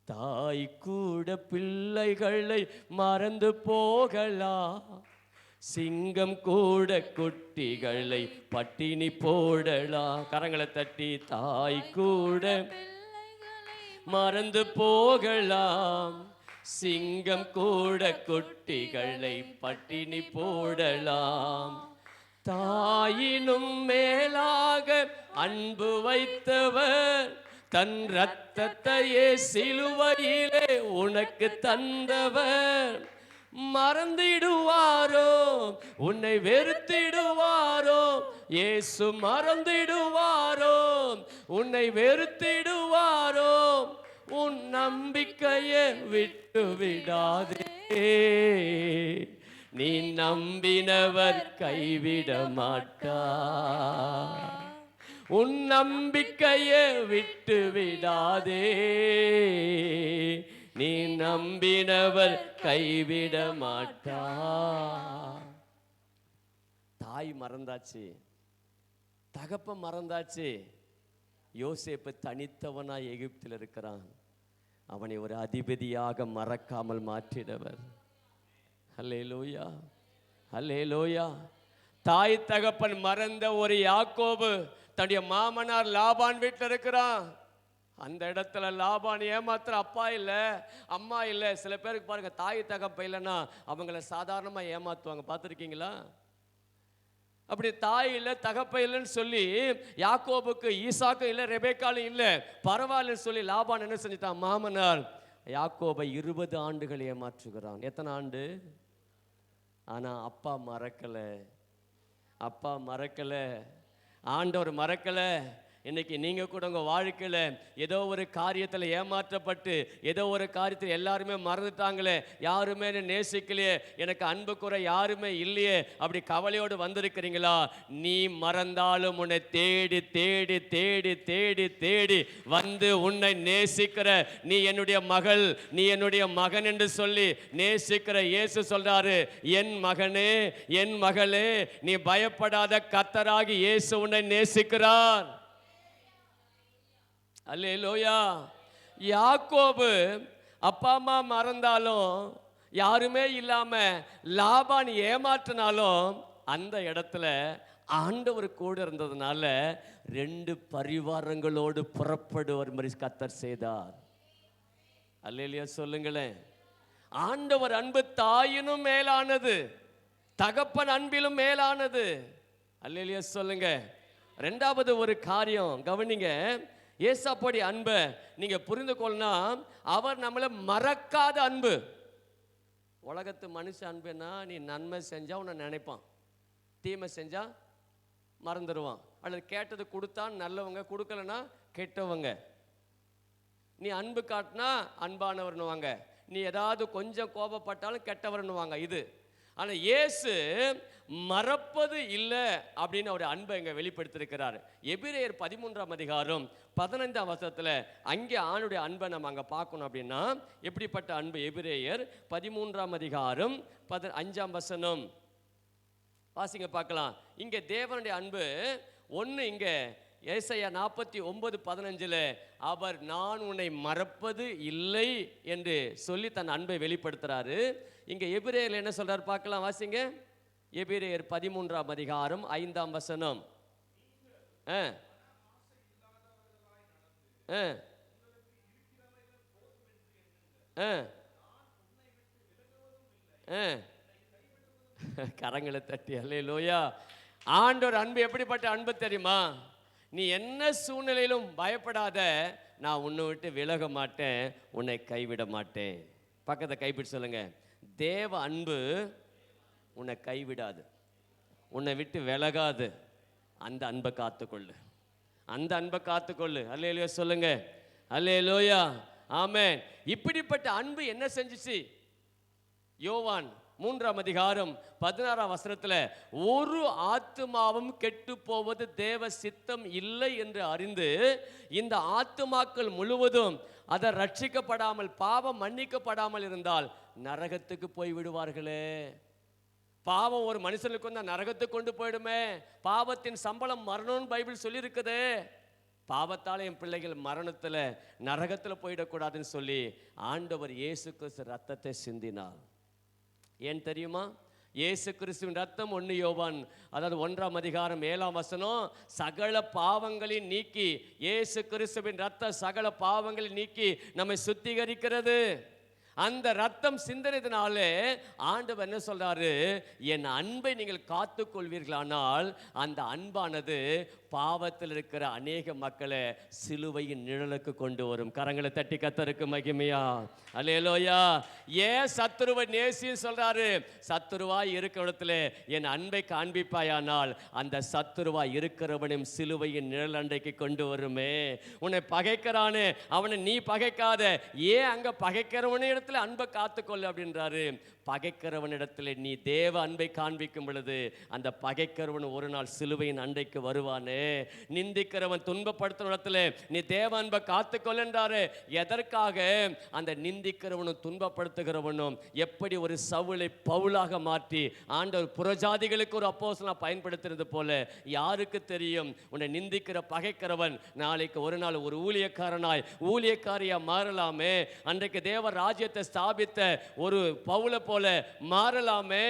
தாய் கூட பிள்ளைகளை மறந்து போகலாம், சிங்கம் கூட குட்டிகளை பட்டினி போடலாம். கரங்களை தட்டி, தாய் கூட மறந்து போகலாம், சிங்கம் கூட குட்டிகளை பட்டினி போடலாம். தாயினும் மேலாக அன்பு வைத்தவர், தன் இரத்தத்தையே சிலுவையிலே உனக்கு தந்தவர். மறந்திடுவாரோ உன்னை வெறுத்திடுவாரோ, இயேசு மறந்திடுவாரோ உன்னை வெறுத்திடுவாரோ, உன் நம்பிக்கையை விட்டு விடாதே. நீ நம்பினவர் கைவிட மாட்டார். உன் நம்பிக்கையை விட்டு விடாதே. நீ நம்பினவர் கைவிட மாட்டார். தாய் மறந்தாச்சு, தகப்ப மறந்தாச்சு. யோசேப்பு தனித்தவனா எகிப்தில் இருக்கிறான். அவனை ஒரு அதிபதியாக மறக்காமல் மாற்றினவர். அல்லேலூயா, அல்லேலூயா. தாய் தகப்பன் மறந்த ஒரு யாக்கோபு தன்னுடைய மாமனார் லாபான் வீட்டில் இருக்கிறான். அந்த இடத்துல லாபான் ஏமாத்துற அப்பா இல்லை, அம்மா இல்லை. சில பேருக்கு பாருங்க, தாய் தகப்ப இல்லைன்னா அவங்கள சாதாரணமாக ஏமாத்துவாங்க, பார்த்துருக்கீங்களா? அப்படி தாய் இல்லை தகப்ப இல்லைன்னு சொல்லி யாக்கோபுக்கு ஈசாக்கும் இல்லை ரெபேக்காலும் இல்லை, பரவாயில்லன்னு சொல்லி லாபான் என்ன செஞ்சிட்டான்? மாமனார் யாக்கோபை 20 ஆண்டுகள் ஏமாற்றுகிறான். எத்தனை ஆண்டு? ஆனால் அப்பா மறக்கலை, அப்பா மறக்கலை, ஆண்டவர் மறக்கலை. இன்னைக்கு நீங்கள் கூட உங்கள் வாழ்க்கையில் ஏதோ ஒரு காரியத்தில் ஏமாற்றப்பட்டு ஏதோ ஒரு காரியத்தில் எல்லாருமே மறந்துட்டாங்களே, யாருமே நேசிக்கலையே, எனக்கு அன்பு குறை யாருமே இல்லையே, அப்படி கவலையோடு வந்திருக்கிறீங்களா? நீ மறந்தாலும் உன்னை தேடி தேடி தேடி தேடி தேடி வந்து உன்னை நேசிக்கிற, நீ என்னுடைய மகள், நீ என்னுடைய மகன் என்று சொல்லி நேசிக்கிற இயேசு சொல்றாரு, என் மகனே என் மகளே, நீ பயப்படாத, கர்த்தராகி இயேசு உன்னை நேசிக்கிறார். அல்லேலூயா. யாக்கோபு அப்பா அம்மா மறந்தாலும், யாருமே இல்லாம லாபான் ஏமாற்றினாலும், அந்த இடத்துல ஆண்டவர் கூட இருந்ததுனால 2 பரிவாரங்களோடு புறப்படுவர் மாதிரி கர்த்தர் செய்தார். அல்லேலூயா சொல்லுங்களேன். ஆண்டவர் அன்பு தாயினும் மேலானது, தகப்பன் அன்பிலும் மேலானது. அல்லேலூயா சொல்லுங்க. 2வது ஒரு காரியம் கவனிங்க. ஏசாப்போடைய அன்பை நீங்க புரிந்து கொள்ளணும். அவர் நம்மளை மறக்காத அன்பு. உலகத்து மனுஷ அன்புன்னா, நீ நன்மை செஞ்சா உன்னை நினைப்பான், தீமை செஞ்சா மறந்துடுவான், அல்லது கேட்டது கொடுத்தா நல்லவங்க, கொடுக்கலன்னா கெட்டவங்க. நீ அன்பு காட்டினா அன்பானவர்னுவாங்க, நீ ஏதாவது கொஞ்சம் கோபப்பட்டாலும் கெட்டவர்னுவாங்க. இது ஆனால் இயேசு மறப்பது இல்லை அப்படின்னு அவர் அன்பை இங்கே வெளிப்படுத்தியிருக்கிறார். எபிரேயர் 13ஆம் அதிகாரம் 15ஆம் வசனத்தில் அங்கே ஆணுடைய அன்பை நம்ம அங்கே பார்க்கணும். அப்படின்னா எப்படிப்பட்ட அன்பு? எபிரேயர் 13ஆம் அதிகாரம் 5ஆம் வசனம் வாசிங்க பார்க்கலாம். இங்கே தேவனுடைய அன்பு ஒன்று. இங்கே ஏசாயா 49:15 அவர் நான் உன்னை மறப்பது இல்லை என்று சொல்லி தன் அன்பை வெளிப்படுத்துறாரு. இங்கே எபிரேயர் என்ன சொல்றாரு பார்க்கலாம், வாசிங்க. எபிரேயர் 13ஆம் அதிகாரம் 5ஆம் வசனம். கரங்களை தட்டி அல்லேலூயா. ஆண்டவர் அன்பு எப்படிப்பட்ட அன்பு தெரியுமா? நீ என்ன சூழ்நிலையிலும் பயப்படாத, நான் உன்னை விட்டு விலக மாட்டேன், உன்னை கைவிட மாட்டேன். பக்கத்தை கைப்பிடி சொல்லுங்க, தேவ அன்பு உன்னை கைவிடாது, உன்னை விட்டு விலகாது. அந்த அன்பை காத்துக்கொள்ளு, அந்த அன்பை காத்துக்கொள்ளு. அல்லேலூயா சொல்லுங்க, அல்லேலூயா, ஆமென். இப்படிப்பட்ட அன்பு என்ன செஞ்சிச்சு? யோவான் 3ஆம் அதிகாரம் 16ஆம் வசனத்தில் ஒரு ஆத்துமாவும் கெட்டு போவது தேவ சித்தம் இல்லை என்று அறிந்து இந்த ஆத்துமாக்கள் முழுவதும் அதை ரட்சிக்கப்படாமல், பாவம் மன்னிக்கப்படாமல் இருந்தால் நரகத்துக்கு போய் விடுவார்களே. பாவம் ஒரு மனுஷனுக்கு வந்து நரகத்துக்கு கொண்டு போயிடுமே. பாவத்தின் சம்பளம் மரணம்னு பைபிள் சொல்லியிருக்குது. பாவத்தால் என் பிள்ளைகள் மரணத்தில் நரகத்தில் போயிடக்கூடாதுன்னு சொல்லி ஆண்டவர் இயேசு கிறிஸ்து ரத்தத்தை சிந்தினார். ஏன் தெரியுமா? இயேசு கிறிஸ்துவின் ரத்தம் 1 யோவான் அதாவது 1ஆம் அதிகாரம் 7ஆம் வசனம், சகல பாவங்களின் நீக்கி, இயேசு கிறிஸ்துவின் ரத்தம் சகல பாவங்களை நீக்கி நம்மை சுத்திகரிக்கிறது. அந்த ரத்தம் சிந்தனத்தினாலே ஆண்டவர் என்ன சொல்றாரு, என் அன்பை நீங்கள் காத்து கொள்வீர்களானால் அந்த அன்பானது பாவத்தில் இருக்கிற அநேக மக்களை சிலுவையின் நிழலுக்கு கொண்டு வரும். கரங்களை தட்டி கர்த்தருக்கு மகிமையா, அல்லேலூயா. ஏன் சத்துருவை நேசின்னு சொல்றாரு? சத்துருவாய் இருக்கிற இடத்துல என் அன்பை காண்பிப்பாயானால் அந்த சத்துருவாய் இருக்கிறவனையும் சிலுவையின் நிழல் அண்டைக்கு கொண்டு வருமே. உன்னை பகைக்கிறானே அவனை நீ பகைக்காத, ஏன் அங்க பகைக்கிறவனே இடத்துல அன்பை காத்துக்கொள்ளு அப்படின்றாரு. பகைக்கிறவனிடத்தில் நீ தேவ அன்பை காண்பிக்கும் பொழுது அந்த பகைக்கிறவன் ஒரு நாள் சிலுவையின் அண்டைக்கு வருவானே. நிந்திக்கிறவன் துன்பப்படுத்தும் இடத்துல நீ தேவ அன்பை காத்துக்கொள்ளாரு. எதற்காக? அந்த நிந்திக்கிறவனும் துன்பப்படுத்துகிறவனும் எப்படி ஒரு சவுளை பவுலாக மாற்றி ஆண்டவர் புறஜாதிகளுக்கு ஒரு அப்போஸ்தலனா பயன்படுத்துறது போல யாருக்கு தெரியும், உன்னை நிந்திக்கிற பகைக்கிறவன் நாளைக்கு ஒரு நாள் ஒரு ஊழியக்காரனாய் ஊழியக்காரியா மாறலாமே. அன்றைக்கு தேவ ராஜ்யத்தை ஸ்தாபித்த ஒரு பவுலை போல மாறலாமே.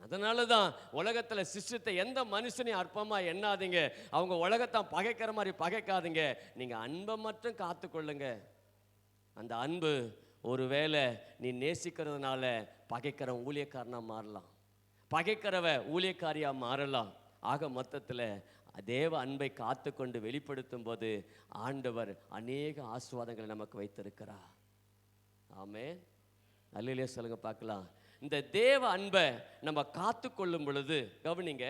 அதனால தான் உலகத்தில் சிஸ்டத்தை எந்த மனுஷனையும் அற்பமாக எண்ணாதீங்க. அவங்க உலகத்தான் பகைக்கிற மாதிரி பகைக்காதீங்க. நீங்கள் அன்பை மட்டும் காத்துக்கொள்ளுங்க. அந்த அன்பு ஒருவேளை நீ நேசிக்கிறதுனால பகைக்கிறவன் ஊழியக்காரனாக மாறலாம், பகைக்கிறவ ஊழியக்காரியாக மாறலாம். ஆக மொத்தத்தில் தேவ அன்பை காத்து கொண்டு வெளிப்படுத்தும் போது ஆண்டவர் அநேக ஆசீர்வாதங்களை நமக்கு வைத்திருக்கிறார். ஆமென், அல்லேலூயா சொல்லுங்க பார்க்கலாம். இந்த தேவ அன்பை நம்ம காத்து கொள்ளும் பொழுது கவனிங்க,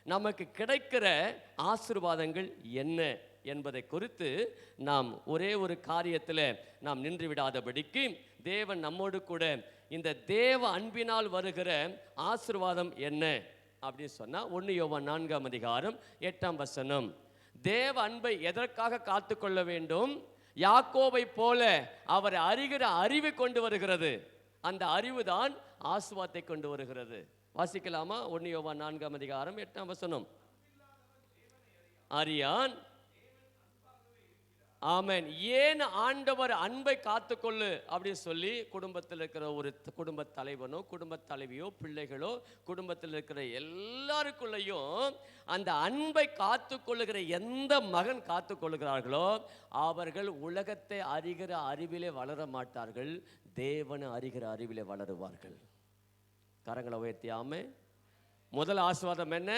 நமக்கு கிடைக்கிற ஆசீர்வாதங்கள் என்ன என்பதை குறித்து நாம் ஒரே ஒரு காரியத்தில் நாம் நின்று விடாதபடிக்கு தேவன் நம்மோடு கூட இந்த தேவ அன்பினால் வருகிற ஆசீர்வாதம் என்ன அப்படின்னு சொன்னால் 1 யோவான் 4:8 தேவ அன்பை எதற்காக காத்து கொள்ள வேண்டும்? யாக்கோபை போல அவரை அறிகிற அறிவை கொண்டு வருகிறது. அந்த அறிவு தான் ஆசீர்வாதத்தை கொண்டு வருகிறது. வாசிக்கலாமா? 1 யோவான் 4:8 அறியான். ஆமென். ஏன் ஆண்டவர் அன்பை காத்துக்கொள்ளு அப்படின்னு சொல்லி குடும்பத்தில் இருக்கிற ஒரு குடும்ப தலைவனோ குடும்ப தலைவியோ பிள்ளைகளோ குடும்பத்தில் இருக்கிற எல்லாருக்குள்ளேயும் அந்த அன்பை காத்துக்கொள்ளுகிற எந்த மகன் காத்துக்கொள்ளுகிறார்களோ அவர்கள் உலகத்தை அறிகிற அறிவிலே வளர மாட்டார்கள், தேவனை அறிகிற அறிவிலே வளருவார்கள். கரங்களை உயர்த்தி ஆமென். முதல் ஆசீர்வாதம் என்ன?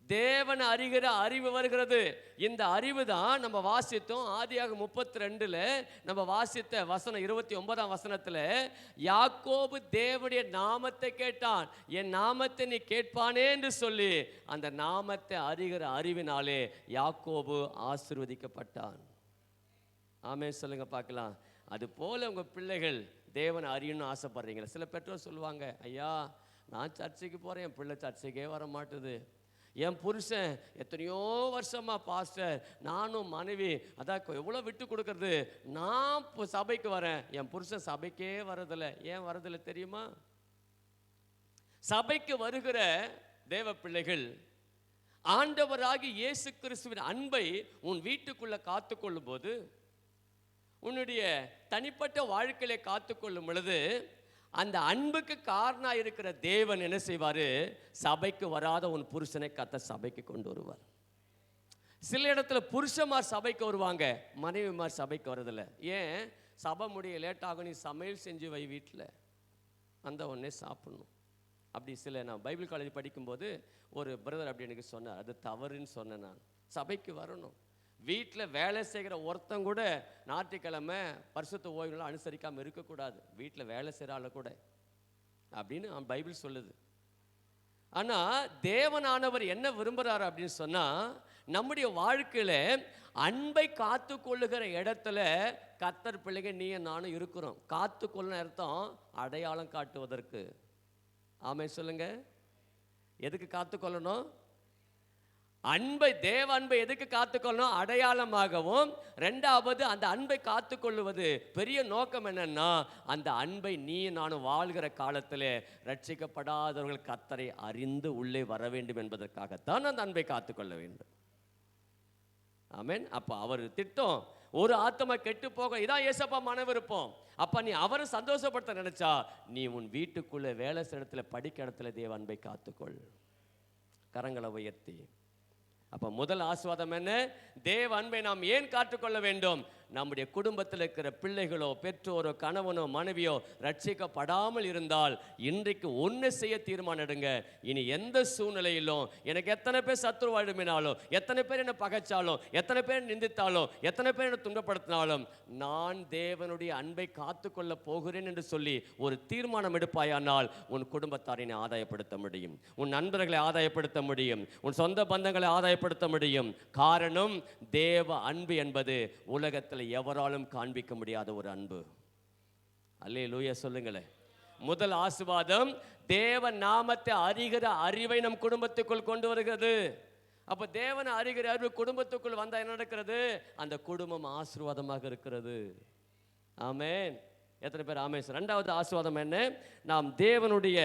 தேவனை அறிகிற அறிவு வருகிறது. இந்த அறிவு தான் நம்ம வாசித்தோம் ஆதியாகமம் 32 நம்ம வாசித்த வசனம் 29 யாக்கோபு தேவனுடைய நாமத்தை கேட்டான். என் நாமத்தை நீ கேட்பானே என்று சொல்லி அந்த நாமத்தை அறிகிற அறிவினாலே யாக்கோபு ஆசீர்வதிக்கப்பட்டான். ஆமென் சொல்லுங்க பார்க்கலாம். அது போல உங்க பிள்ளைகள் தேவனை அறியணும்னு ஆசைப்படுறீங்களா? சில பெற்றோர் சொல்லுவாங்க, ஐயா நான் சர்ச்சைக்கு போறேன், என் பிள்ளை சர்ச்சைக்கே வர மாட்டுது, என் புருஷன் எத்தனையோ வருஷமா பாஸ்டர், நானும் மனைவி அதான் எவ்வளோ விட்டு கொடுக்கறது, நான் இப்போ சபைக்கு வரேன், என் புருஷன் சபைக்கே வரதில்லை. ஏன் வரதில்லை தெரியுமா? சபைக்கு வருகிற தேவ பிள்ளைகள் ஆண்டவராகி இயேசு கிறிஸ்துவின் அன்பை உன் வீட்டுக்குள்ள காத்துக்கொள்ளும் போது, உன்னுடைய தனிப்பட்ட வாழ்க்கையில காத்துக்கொள்ளும் பொழுது அந்த அன்புக்கு காரணம் இருக்கிற தேவன் என்ன செய்வார்? சபைக்கு வராத உன் புருஷனை கர்த்தர் சபைக்கு கொண்டு வருவார். சில இடத்துல புருஷமார் சபைக்கு வருவாங்க, மனைவிமார் சபைக்கு வரதில்லை. ஏன்? சபை முடிய லேட்டாகும், நீ சமையல் செஞ்சு வை வீட்டில், அந்த உடனே சாப்பிடணும். அப்படி சில நான் பைபிள் காலேஜ் படிக்கும்போது ஒரு பிரதர் அப்படி எனக்கு சொன்னார், அது தவறுன்னு சொன்னேன். நான் சபைக்கு வரணும். வீட்டில் வேலை செய்கிற ஒருத்தன் கூட ஞாயிற்றுக்கிழமை பரிசுத்த ஓய்வுலாம் அனுசரிக்காமல் இருக்கக்கூடாது, வீட்டில் வேலை செய்கிறால கூட அப்படின்னு பைபிள் சொல்லுது. ஆனால் தேவனானவர் என்ன விரும்புகிறார் அப்படின்னு சொன்னால், நம்முடைய வாழ்க்கையில் அன்பை காத்து கொள்ளுகிற இடத்துல கர்த்தர் பிள்ளைங்க நீயும் நானும் இருக்கிறோம். காத்து கொள்ளுன அர்த்தம் அடையாளம் காட்டுவதற்கு. ஆமென் சொல்லுங்க. எதுக்கு காத்துக்கொள்ளணும்? அன்பை, தேவ அன்பை எதுக்கு காத்துக்கொள்ளணும்? அடையாளமாகவும். ரெண்டாவது அந்த அன்பை காத்துக்கொள்ளுவது பெரிய நோக்கம் என்னன்னா, அந்த அன்பை நீ நானும் வாழ்கிற காலத்தில் ரட்சிக்கப்படாதவர்கள் கர்த்தரை அறிந்து உள்ளே வர வேண்டும் என்பதற்காகத்தான் அந்த அன்பை காத்துக்கொள்ள வேண்டும். ஆமென். அப்போ அவர் திட்டம் ஒரு ஆத்மா கெட்டு போக, இதான் ஏசப்பா மன விருப்பம். அப்போ நீ அவரை சந்தோஷப்படுத்த நினைச்சா நீ உன் வீட்டுக்குள்ளே வேலை இடத்துல படிக்க இடத்துல தேவ அன்பை காத்துக்கொள். கரங்களை உயர்த்தி. அப்போ முதல் ஆசீர்வாதம் என்ன? தேவ அன்பை நாம் ஏன் காத்துக்கொள்ள வேண்டும்? நம்முடைய குடும்பத்தில் இருக்கிற பிள்ளைகளோ பெற்றோரோ கணவனோ மனைவியோ ரட்சிக்கப்படாமல் இருந்தால் இன்றைக்கு ஒன்று செய்ய தீர்மானம் எடுங்க. இனி எந்த சூழ்நிலையிலும் எனக்கு எத்தனை பேர் சத்துருவா எழுப்பினாலும், எத்தனை பேர் என்னை பகைச்சாலும், எத்தனை பேர் நிந்தித்தாலும், எத்தனை பேர் என்னை துன்பப்படுத்தினாலும் நான் தேவனுடைய அன்பை காத்துக்கொள்ள போகிறேன் என்று சொல்லி ஒரு தீர்மானம் எடுப்பாயானால் உன் குடும்பத்தாரினை ஆதாயப்படுத்த முடியும், உன் நண்பர்களை ஆதாயப்படுத்த முடியும், உன் சொந்த பந்தங்களை ஆதாயப்படுத்த முடியும். காரணம், தேவ அன்பு என்பது உலகத்தில் எவராலும் காண்பிக்க முடியாத ஒரு அன்பு. அல்லேலூயா சொல்லுங்களேன். முதல் ஆசீர்வாதம், தேவ நாமத்தை அறிகிற அறிவை நம் குடும்பத்துக்குள் கொண்டு வருகிறது. அப்போ தேவனை அறிகிற அறிவு குடும்பத்துக்குள் வந்தால் என்ன நடக்கிறது? அந்த குடும்பம் ஆசீர்வாதமாக இருக்கிறது. ஆமென். எத்தனை பேர் ஆமென்? ரெண்டாவது ஆசீர்வாதம் என்ன? நாம் தேவனுடைய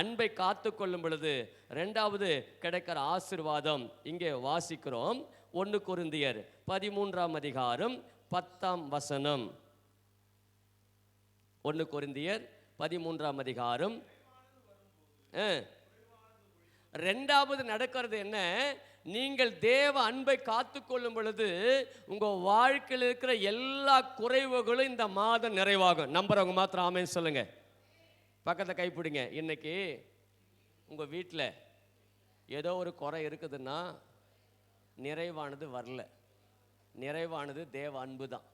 அன்பை காத்து கொள்ளும் பொழுது ரெண்டாவது கிடைக்கிற ஆசீர்வாதம் இங்கே வாசிக்கிறோம். 1 கொரிந்தியர் 13:10. 1 கொரிந்தியர் 13 ரெண்டாவது நடக்கிறது என்ன? நீங்கள் தேவ அன்பை காத்து கொள்ளும் பொழுது உங்கள் வாழ்க்கையில் இருக்கிற எல்லா குறைவுகளும் இந்த மாதம் நிறைவாகும். நம்புறவங்க மாத்திரம் ஆமென் சொல்லுங்க. பக்கத்தை கைப்பிடிங்க. இன்னைக்கு உங்கள் வீட்டில் ஏதோ ஒரு குறை இருக்குதுன்னா நிறைவானது வரல. நிறைவானது தேவ அன்பு தான்.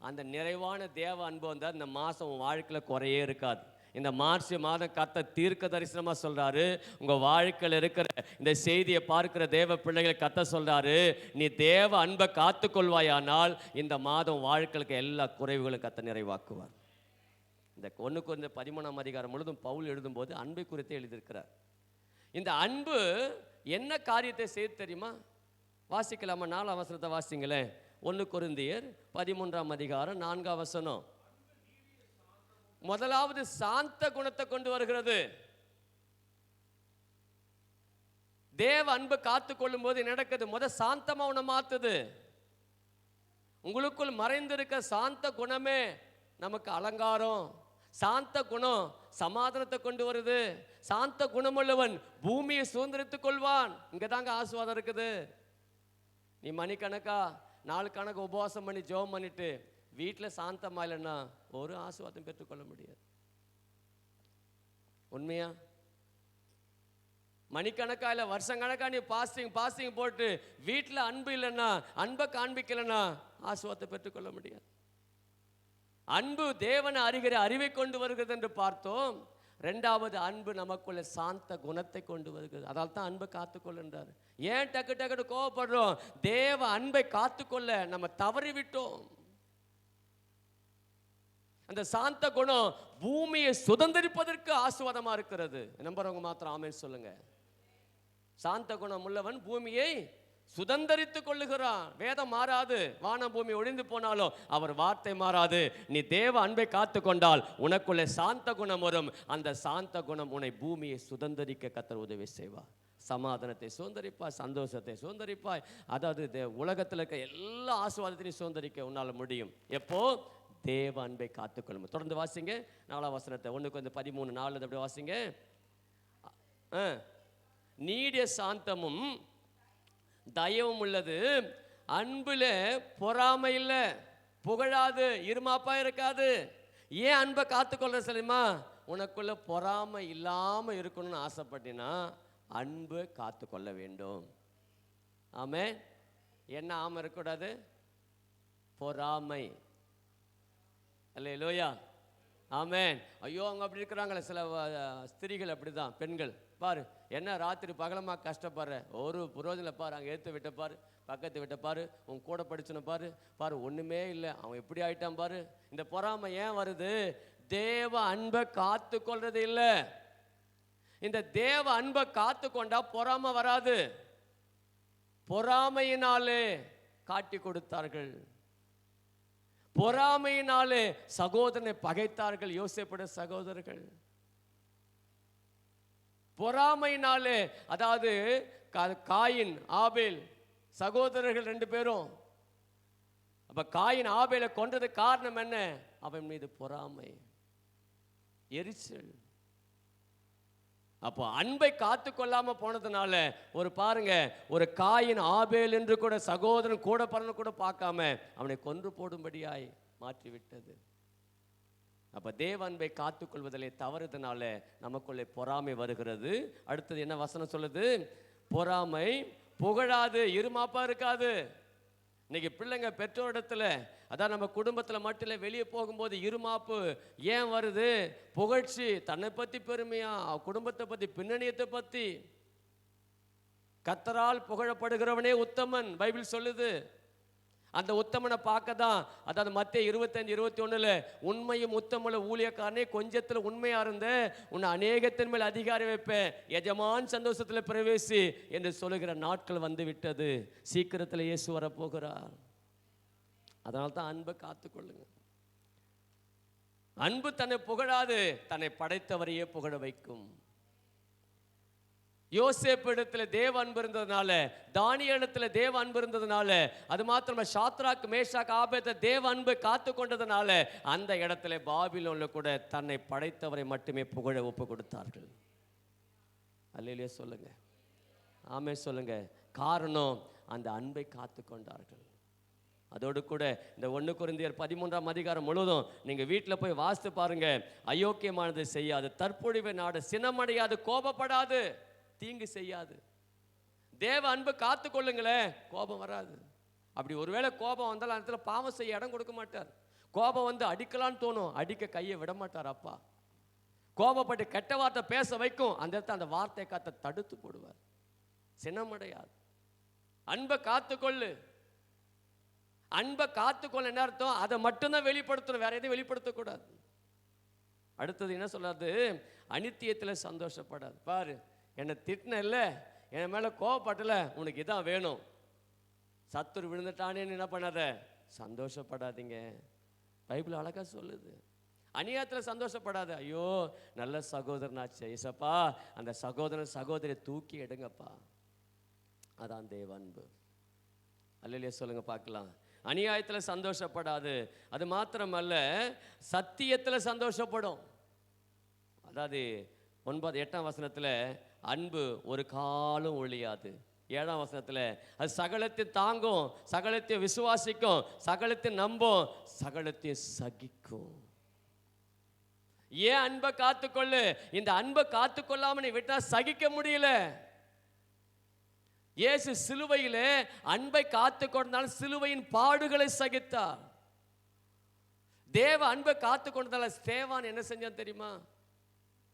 அந்த நிறைவான தேவ அன்பு வந்தால் இந்த மாதம் வாழ்க்கையில் குறையே இருக்காது. இந்த மார்ச் மாதம் கர்த்தர் தீர்க்க தரிசனமாக சொல்கிறாரு, உங்கள் வாழ்க்கையில் இருக்கிற இந்த செய்தியை பார்க்கிற தேவ பிள்ளைகளை கர்த்தர் சொல்கிறாரு, நீ தேவ அன்பை காத்துக்கொள்வாயானால் இந்த மாதம் வாழ்க்கைக்கு எல்லா குறைவுகளும் கர்த்தர் நிறைவாக்குவார். இந்த 1 கொரிந்தியர் 13 முழுதும் பவுல் எழுதும்போது அன்பை குறித்து எழுதியிருக்கிறார். இந்த அன்பு என்ன காரியத்தை செய்து தெரியுமா? வாசிக்கலாமா? 4 வசனத்தை வாசிங்களேன். 1 கொரிந்தியர் 13 4. முதலாவது சாந்த குணத்தை கொண்டு வருகிறது. தேவ அன்பு காத்து கொள்ளும் போது நடக்குது. சாந்தமா உன்னை மாத்துது. உங்களுக்குள் மறைந்திருக்க சாந்த குணமே நமக்கு அலங்காரம். சாந்த குணம் சமாதானத்தை கொண்டு வருது. சாந்த குணமுள்ளவன் பூமியை சுதந்திரித்துக் கொள்வான். இங்கதாங்க ஆசீர்வாதம் இருக்குது. நீ மணிக்கணக்கா நாலு கணக்கு உபவாசம் பண்ணி ஜெபம் பண்ணிட்டு வீட்டில் சாந்தமா இல்லைன்னா ஒரு ஆசீர்வாதம் பெற்றுக்கொள்ள முடியாது. உண்மையா? மணிக்கணக்கா இல்லை வருஷக்கணக்கா நீ பாஸ்டிங் போட்டு வீட்டில் அன்பு இல்லைன்னா, அன்பை காண்பிக்கலைன்னா ஆசீர்வாதத்தை பெற்றுக்கொள்ள முடியாது. அன்பு தேவனை அறிகிற அறிவை கொண்டு வருகிறது என்று பார்த்தோம். ரெண்டாவது, அன்பு நமக்குள்ள சாந்த குணத்தை கொண்டு வருகிறது. அதால் தான் அன்பை காத்துக்கொள்ளுன்றார். ஏன் டக்கு கோவப்படுறோம்? தேவ அன்பை காத்துக்கொள்ள நம்ம தவறி விட்டோம். அந்த சாந்த குணம் பூமியை சுதந்திரிப்பதற்கு ஆசீர்வாதமா இருக்கிறது. நம்புறவங்க மாத்திரம் ஆமென் சொல்லுங்க. சாந்த குணம் உள்ளவன் பூமியை சுதந்திரித்துக் கொள்ளுகிறான். வேதம் மாறாது. வானம் பூமி ஒழிந்து போனாலும் அவர் வார்த்தை மாறாது. நீ தேவ அன்பை காத்து கொண்டால் உனக்குள்ளே சாந்த குணம் வரும். அந்த சாந்த குணம் உன்னை பூமியை சுதந்திரிக்க கர்த்தர் உதவி செய்வார். சமாதானத்தை சுதந்திரிப்பாய், சந்தோஷத்தை சுதந்திரிப்பாய். அதாவது உலகத்தில் இருக்க எல்லா ஆசீர்வாதத்தையும் சுதந்திரிக்க உன்னால் முடியும். எப்போ? தேவ அன்பை காத்துக்கொள்ளும். தொடர்ந்து வாசிங்க 4 வசனத்தை. 1 கொரிந்தியர் 13:4 அப்படி வாசிங்க. நீடிய சாந்தமும் தயவும் உள்ளது, அன்புல பொறாமை இல்லை, புகழாது, இருமாப்பா இருக்காது. ஏன் அன்பை காத்துக்கொள்ள சொல்லுமா? உனக்குள்ள பொறாமை இல்லாம இருக்கணும்னு ஆசைப்பட்டினா அன்பு காத்துக்கொள்ள வேண்டும். ஆமே. என்ன ஆமை இருக்கக்கூடாது? பொறாமை. அல்லேலூயா. ஆமென். ஐயோ அவங்க அப்படி இருக்கிறாங்களே சில ஸ்திரீகள், அப்படிதான் பெண்கள். பாரு என்ன ராத்திரி பகலமா கஷ்டப்படுற, ஒரு புரோஜனம் பாரு. அங்கே ஏற்று விட்ட பாரு, பக்கத்து விட்ட பாரு, உன் கூட படிச்சுன பாரு, பாரு ஒன்றுமே இல்லை, அவன் எப்படி ஆயிட்டான் பாரு. இந்த பொறாமை ஏன் வருது? தேவ அன்பை காத்து கொள்றது இல்லை. இந்த தேவ அன்பை காத்து கொண்டா பொறாமை வராது. பொறாமையினாலே காட்டி கொடுத்தார்கள். பொறாமையினாலே சகோதரனை பகைத்தார்கள். யோசேப்புடைய சகோதரர்கள் பொறாமையினாலே, அதாவது காயின் ஆபேல் சகோதரர்கள் 2 பேரும். அப்ப காயின் ஆபேலை கொன்றது காரணம் என்ன? அவன் மீது பொறாமை, எரிச்சல். அப்போ அன்பை காத்து கொள்ளாம போனதுனால ஒரு பாருங்க, ஒரு காயின் ஆபேல் என்று கூட சகோதரன் கூட பிறந்து கூட பார்க்காம அவனை கொன்று போடும்படியாய் மாற்றிவிட்டது. அப்ப தேவ அன்பை காத்துக்கொள்வதிலே தவறுதனால நமக்குள்ளே பொறாமை வருகிறது. அடுத்தது என்ன வசனம் சொல்லுது? பொறாமை புகழாது, இருமாப்பா இருக்காது. இன்னைக்கு பிள்ளைங்க பெற்றோரிடத்துல, அதான் நம்ம குடும்பத்தில் மட்டும் இல்லை, வெளியே போகும்போது இருமாப்பு ஏன் வருது? புகழ்ச்சி, தன்னை பற்றி பெருமையா, குடும்பத்தை பற்றி, பின்னணியத்தை பற்றி. கர்த்தரால் புகழப்படுகிறவனே உத்தமன் பைபிள் சொல்லுது. அந்த உத்தமனை பார்க்க தான், அதாவது மத்தேயு 25:21 உண்மையும் உத்தமுள்ள ஊழியக்காரனே, கொஞ்சத்தில் உண்மையா இருந்த உன்னை அநேகத்தின் மேல் அதிகாரி வைப்பேன், எஜமான் சந்தோஷத்தில் பிரவேசி என்று சொல்லுகிற நாட்கள் வந்து விட்டது. சீக்கிரத்தில் இயேசு வரப்போகிறார். அதனால தான் அன்பை காத்துக்கொள்ளுங்க. அன்பு தன்னை புகழாது, தன்னை படைத்தவரையே புகழ வைக்கும். யோசேப்பு இடத்துல தேவ அன்பு இருந்ததுனால, தானியேலிடத்துல தேவ அன்பு இருந்ததுனால, அது மாத்திரமா சாத்ராக் மேஷாக் ஆபேத்நேகோ தேவ அன்பை காத்து கொண்டதுனால அந்த இடத்துல பாபிலோன்ல கூட தன்னை படைத்தவரை மட்டுமே புகழ ஒப்பு கொடுத்தார்கள். அல்லேலூயா சொல்லுங்க, ஆமென் சொல்லுங்க. காரணம், அந்த அன்பை காத்து கொண்டார்கள். அதோடு கூட இந்த 1 கொரிந்தியர் 13ஆம் அதிகாரம் முழுவதும் நீங்க வீட்டில் போய் வாசித்து பாருங்க. அயோக்கியமானது செய்யாது, தற்பொழிவை நாடு, சினமடையாது, கோபப்படாது, தீங்கு செய்யாது. தேவ அன்பு காத்து கொள்ளுங்களேன், கோபம் வராது. அப்படி ஒருவேளை கோபம் வந்தாலும் அந்த இடத்துல பாவம் செய்ய இடம் கொடுக்க மாட்டார். கோபம் வந்து அடிக்கலான்னு தோணும், அடிக்க கையை விட மாட்டார் அப்பா. கோபப்பட்டு கெட்ட வார்த்தை பேச வைக்கும், அந்த இடத்துல அந்த வார்த்தை காத்த தடுத்து போடுவார். சினமடையாது. அன்பை காத்துக்கொள்ளு. அன்பை காத்துக்கொள்ள என்ன அர்த்தம்? அதை மட்டும்தான் வெளிப்படுத்தணும், வேற எதையும் வெளிப்படுத்தக்கூடாது. அடுத்தது என்ன சொல்றாரு? அனித்தியத்தில் சந்தோஷப்படாது. பாரு, என்னை திட்டின இல்லை, என் மேலே கோவப்பட்டல, உனக்கு இதான் வேணும். சத்துரு விழுந்துட்டானேன்னு என்ன பண்ணாத, சந்தோஷப்படாதீங்க. பைபிள் அழகா சொல்லுது. அநியாயத்தில் சந்தோஷப்படாத. ஐயோ நல்ல சகோதரனாச்சு ஏசப்பா, அந்த சகோதரன் சகோதரியை தூக்கி எடுங்கப்பா. அதான் தேவ அன்பு. அல்லேலூயா சொல்லுங்க பார்க்கலாம். அநியாயத்தில் சந்தோஷப்படாது. அது மாத்திரமல்ல, சத்தியத்தில் சந்தோஷப்படும். அதாவது 8ஆம் வசனத்தில் அன்பு ஒரு காலம் ஒழியாது. 7ஆம் வசனத்தில் அது சகலத்தை தாங்கும், சகலத்தை விசுவாசிக்கும், சகலத்தை நம்பும், சகலத்தை சகிக்கும். ஏன் அன்பை காத்துக்கொள்ளு. இந்த அன்பை காத்துக்கொள்ளாம நீ விட்டா சகிக்க முடியல. இயேசு சிலுவையிலே அன்பை காத்துக்கொண்டால் சிலுவையின் பாடுகளை சகித்தார். தேவ அன்பை காத்துக்கொண்டதால ஸ்தேவான் என்ன செஞ்சான் தெரியுமா?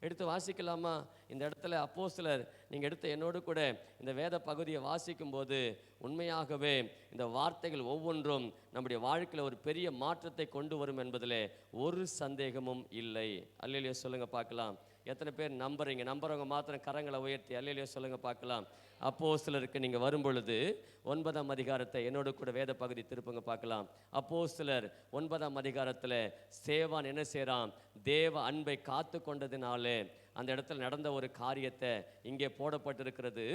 எடுத்து வாசிக்கலாமா? இந்த இடத்துல அப்போஸ்தலர், நீங்கள் எடுத்து என்னோடு கூட இந்த வேத பகுதியை வாசிக்கும் போது உண்மையாகவே இந்த வார்த்தைகள் ஒவ்வொன்றும் நம்முடைய வாழ்க்கையில் ஒரு பெரிய மாற்றத்தை கொண்டு வரும் என்பதில் ஒரு சந்தேகமும் இல்லை. அல்லேலூயா சொல்லுங்க பார்க்கலாம். எத்தனை பேர் நம்புறீங்க? நம்புறவங்க மாத்திரம் கரங்களை உயர்த்தி அல்லேலூயா சொல்லுங்க பார்க்கலாம். அப்போஸ்தலருக்கு நீங்கள் வரும்பொழுது 9ஆம் அதிகாரத்தை என்னோடு கூட வேத பகுதி திருப்புங்க பார்க்கலாம். அப்போஸ்தலர் 9ஆம் அதிகாரத்தில் ஸ்தேவான் என்ன செய்கிறான்? தேவ அன்பை காத்து கொண்டதினாலே அந்த இடத்துல நடந்த ஒரு காரியத்தை இங்கே போடப்பட்டிருக்கிறது.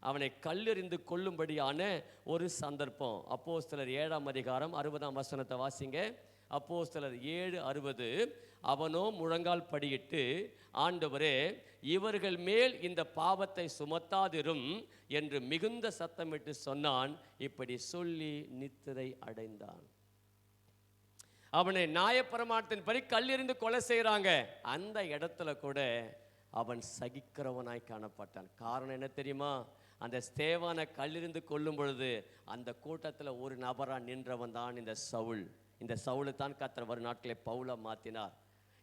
அவனை கல்லெறிந்து கொள்ளும்படியான ஒரு சந்தர்ப்பம். அப்போஸ்தலர் 7ஆம் அதிகாரம் 60ஆம் வசனத்தை வாசிங்க. அப்போஸ்தலர் 7:60 அவனோ முழங்கால் படியிட்டு, ஆண்டவரே இவர்கள் மேல் இந்த பாவத்தை சுமத்தாதிரும் என்று மிகுந்த சத்தமிட்டு சொன்னான். இப்படி சொல்லி நித்திரை அடைந்தான். அவனை நியாயப்பிரமாணத்தின்படி கல்லெறிந்து கொலை செய்கிறாங்க. அந்த இடத்துல கூட அவன் சகிக்கிறவனாய் காணப்பட்டான். காரணம் என்ன தெரியுமா? அந்த ஸ்தேவானை கல்லெறிந்து கொள்ளும் பொழுது அந்த கூட்டத்தில் ஒரு நபராக நின்றவன் தான் இந்த சவுல். இந்த சவுலை தான் கர்த்தர் வரும் நாட்களை பவுலா மாற்றினார்.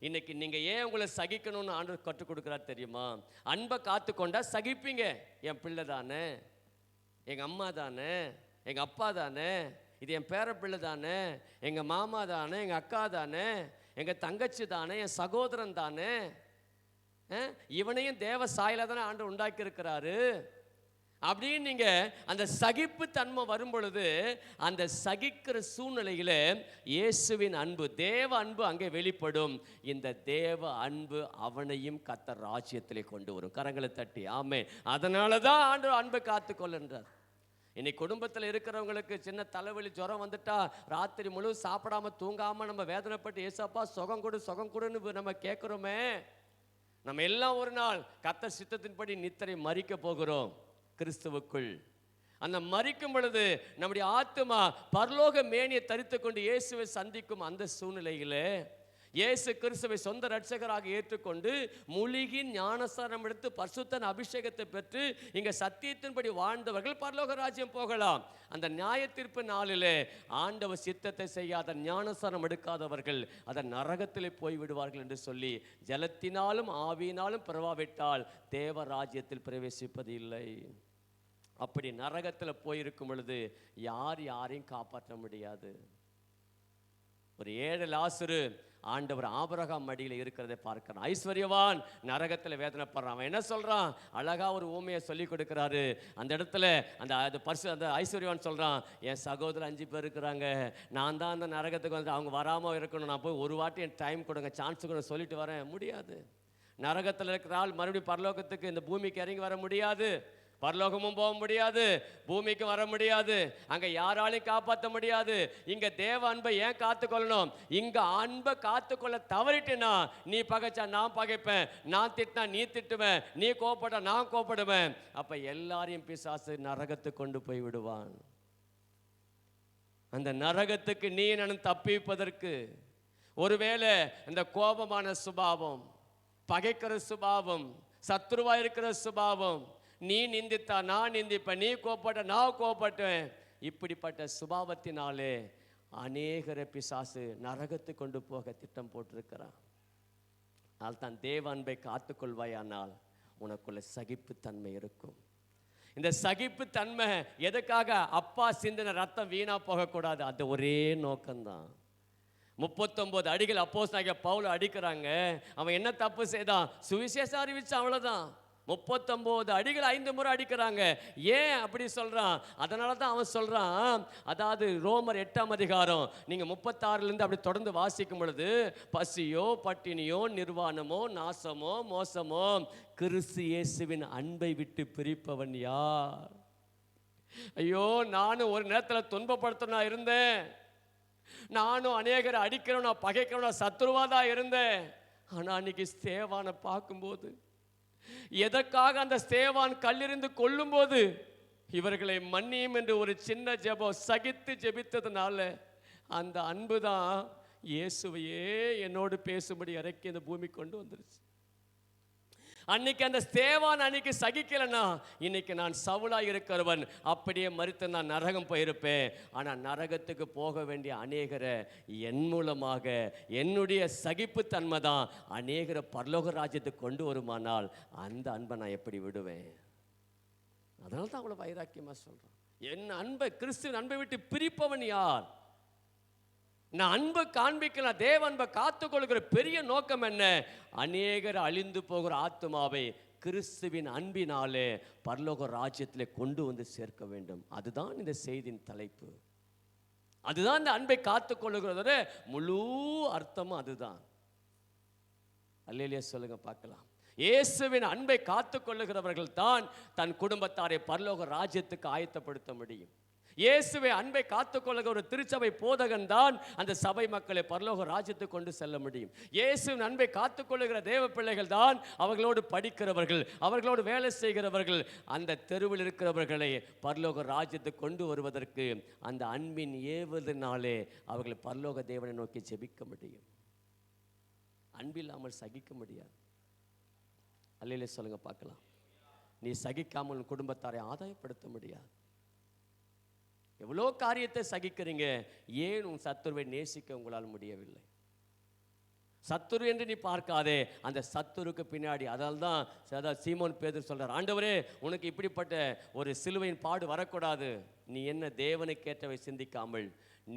இன்னைக்கு நீங்கள் ஏன் உங்களை சகிக்கணும்னு ஆண்டவர் கற்றுக் கொடுக்குறார் தெரியுமா? அன்பை காத்து கொண்டா சகிப்பீங்க. என் பிள்ளை தானே, எங்கள் அம்மா தானே, எங்கள் அப்பா தானே, இது என் பேர பிள்ளை தானே, எங்கள் மாமா தானே, எங்கள் அக்கா தானே, எங்கள் தங்கச்சி தானே, என் சகோதரன் தானே, இவனையும் தேவ சாயல தானே ஆண்டவர் உண்டாக்கி இருக்கிறாரு அப்படின்னு நீங்க அந்த சகிப்பு தன்மை வரும் பொழுது அந்த சகிக்கிற சூழ்நிலையில இயேசுவின் அன்பு, தேவ அன்பு அங்கே வெளிப்படும். இந்த தேவ அன்பு அவனையும் கர்த்தர் ராஜ்யத்திலே கொண்டு வரும். கரங்களை தட்டி ஆமென். அதனால தான் ஆண்டவர் அன்பை காத்துக்கொள்ளுன்றார். இன்னைக்கு குடும்பத்தில் இருக்கிறவங்களுக்கு சின்ன தலைவலி ஜுரம் வந்துட்டா ராத்திரி முழு சாப்பிடாம தூங்காம நம்ம வேதனைப்பட்டு ஏசப்பா சுகம் கொடு சுகம் கொடுன்னு நம்ம கேட்குறோமே. நம்ம எல்லாம் ஒரு நாள் கர்த்தர் சித்தத்தின்படி நித்திரை மரிக்க போகிறோம் கிறிஸ்துவுக்குள். அந்த மரிக்கும் பொழுது நம்முடைய ஆத்துமா பரலோக மேனியை தரித்து கொண்டு இயேசுவை சந்திக்கும் அந்த சூழ்நிலையில் இயேசு கிறிஸ்துவை சொந்த இரட்சகராக ஏற்றுக்கொண்டு முழுகி ஞானஸ்தானம் எடுத்து பரிசுத்தன் அபிஷேகத்தை பெற்று இங்கே சத்தியத்தின்படி வாழ்ந்தவர்கள் பரலோக ராஜ்யம் போகலாம். அந்த நியாய தீர்ப்பு நாளிலே ஆண்டவர் சித்தத்தை செய்யாத ஞானஸ்தானம் எடுக்காதவர்கள் அதன் நரகத்திலே போய்விடுவார்கள் என்று சொல்லி, ஜலத்தினாலும் ஆவியினாலும் பிறவாவிட்டால் தேவ ராஜ்யத்தில் பிரவேசிப்பது இல்லை. அப்படி நரகத்தில் போயிருக்கும் பொழுது யாரையும் காப்பாற்ற முடியாது. ஒரு ஏழை லாசரு ஆண்டவர் ஆபிரகாம் மடியில் இருக்கிறதை பார்க்கிறான். ஐஸ்வர்யவான் நரகத்தில் வேதனைப்படுறான். அவன் என்ன சொல்றான்? அழகா ஒரு ஊமையை சொல்லி கொடுக்கிறாரு. அந்த இடத்துல அந்த ஐஸ்வர்யவான் சொல்றான், என் சகோதரர் 5 பேர் இருக்கிறாங்க, நான் தான் அந்த நரகத்துக்கு வந்து அவங்க வராமல் இருக்கணும், நான் போய் ஒரு வாட்டி என் டைம் கொடுங்க, சான்ஸ் கொடுங்க சொல்லிட்டு வரேன். முடியாது. நரகத்தில் இருக்கிற ஆள் மறுபடியும் பரலோகத்துக்கு இந்த பூமிக்கு இறங்கி வர முடியாது. பரலோகமும் போக முடியாது, பூமிக்கு வர முடியாது, அங்க யாராலையும் காப்பாற்ற முடியாது. இங்க தேவ அன்பை ஏன் காத்துக்கொள்ளணும்? இங்க அன்பை காத்துக்கொள்ள தவறிட்டுனா நீ பகைச்சா நான் பகைப்பேன், நான் திட்டினா நீ திட்டுவேன், நீ கோபப்பட நான் கோபப்படுவேன். அப்ப எல்லாரையும் பிசாசு நரகத்துக்கு கொண்டு போய் விடுவான். அந்த நரகத்துக்கு நீ நான் தப்பிப்பதற்கு ஒருவேளை இந்த கோபமான சுபாவம், பகைக்கிற சுபாவம், சத்துருவா இருக்கிற சுபாவம், நீ நிந்தித்தா நான் நிந்திப்பேன், நீ கோப்பட்ட நான் கோப்பட்டேன், இப்படிப்பட்ட சுபாவத்தினாலே அநேகரை பிசாசு நரகத்து கொண்டு போக திட்டம் போட்டிருக்கிறான். ஆனால் தான் தேவ அன்பை காத்துக்கொள்வாயானால் உனக்குள்ள சகிப்புத்தன்மை இருக்கும். இந்த சகிப்புத்தன்மை எதுக்காக? அப்பா சிந்தின ரத்தம் வீணா போகக்கூடாது. அது ஒரே நோக்கம்தான். 39 அடிகள் அப்போஸ்தலனாகிய பவுல் அடிக்கிறாங்க. அவன் என்ன தப்பு செய்தான்? சுவிசேஷம் அறிவிச்சு, அவ்வளோதான். 39 அடிகள் 5 முறை அடிக்கிறாங்க. ஏன் அப்படி சொல்றான்? அதனால தான் அவன் சொல்றான், அதாவது ரோமர் 8ஆம் அதிகாரம் நீங்க 36லேருந்து அப்படி தொடர்ந்து வாசிக்கும் பொழுது, பசியோ பட்டினியோ நிர்வாணமோ நாசமோ மோசமோ கிறிஸ்து இயேசுவின் அன்பை விட்டு பிரிப்பவன் யார்? ஐயோ, நானும் ஒரு நேரத்தில் துன்பப்படுத்தனா இருந்தேன், நானும் அநேகரை அடிக்கிறவனா பகைக்கிறவனா சத்துருவாதான் இருந்தேன். ஆனால் அன்னைக்கு ஸ்தேவானை பார்க்கும்போது, எதற்காக அந்த ஸ்தேவான் கல்லெறிந்து கொல்லும் போது இவர்களை மன்னியும் என்று ஒரு சின்ன ஜெபம் சகித்து ஜெபித்ததுனால அந்த அன்பு தான் இயேசுவையே என்னோடு பேசும்படி இறக்கி இந்த பூமி கொண்டு வந்துருச்சு. அன்னைக்கு அந்த ஸ்தேவான் அன்னைக்கு சகிக்கலனா இன்னைக்கு நான் சவுலாக இருக்கிறவன் அப்படியே மரித்து நான் நரகம் போயிருப்பேன். ஆனால் நரகத்துக்கு போக வேண்டிய அநேகரை என் மூலமாக என்னுடைய சகிப்புத்தன்மை தான் அநேகரை பரலோக ராஜ்யத்துக்கு கொண்டு வருமானால் அந்த அன்பை நான் எப்படி விடுவேன்? அதனால தான் அவ்வளோ வைராக்கியமாக சொல்கிறேன். என் அன்பை, கிறிஸ்துவின் அன்பை விட்டு பிரிப்பவன் யார்? நான் அன்பை காண்பிக்கலாம், தேவ அன்பை காத்துக்கொள்கிற பெரிய நோக்கம் என்ன? அநேகர் அழிந்து போகிற ஆத்துமாவை கிறிஸ்துவின் அன்பினாலே பரலோக ராஜ்யத்திலே கொண்டு வந்து சேர்க்க வேண்டும். அதுதான் இந்த செய்தியின் தலைப்பு. அதுதான் இந்த அன்பை காத்துக்கொள்ளுகிறத முழு அர்த்தமும் அதுதான். அல்லேலூயா சொல்லுங்க பார்க்கலாம். இயேசுவின் அன்பை காத்துக்கொள்ளுகிறவர்கள் தான் தன் குடும்பத்தாரை பரலோக ராஜ்யத்துக்கு ஆயத்தப்படுத்த முடியும். இயேசுவை அன்பை காத்துக்கொள்ளுகிற ஒரு திருச்சபை போதகன் தான் அந்த சபை மக்களை பரலோக ராஜ்யத்துக்கு கொண்டு செல்ல முடியும். இயேசுவின் அன்பை காத்துக்கொள்ளுகிற தேவ பிள்ளைகள் தான் அவர்களோடு படிக்கிறவர்கள், அவர்களோடு வேலை செய்கிறவர்கள், அந்த தெருவில் இருக்கிறவர்களை பரலோக ராஜ்யத்துக்கு கொண்டு வருவதற்கு அந்த அன்பின் ஏவுவதனாலே அவர்களை பரலோக தேவனை நோக்கி ஜெபிக்க முடியும். அன்பில்லாமல் சகிக்க முடியாது. அல்லேலூயா சொல்லுங்க பார்க்கலாம். நீ சகிக்காமல் உன் குடும்பத்தாரை ஆதாயப்படுத்த முடியாது. எவ்வளோ காரியத்தை சகிக்கிறீங்க, ஏன் உன் சத்துருவை நேசிக்க உங்களால் முடியவில்லை? சத்துரு என்று நீ பார்க்காதே, அந்த சத்துருக்கு பின்னாடி. அதனால்தான் சீமோன் பேதுரு சொல்றார், ஆண்டவரே உனக்கு இப்படிப்பட்ட ஒரு சிலுவையின் பாடு வரக்கூடாது. நீ என்ன தேவனுக்கேற்றவை சிந்திக்காமல்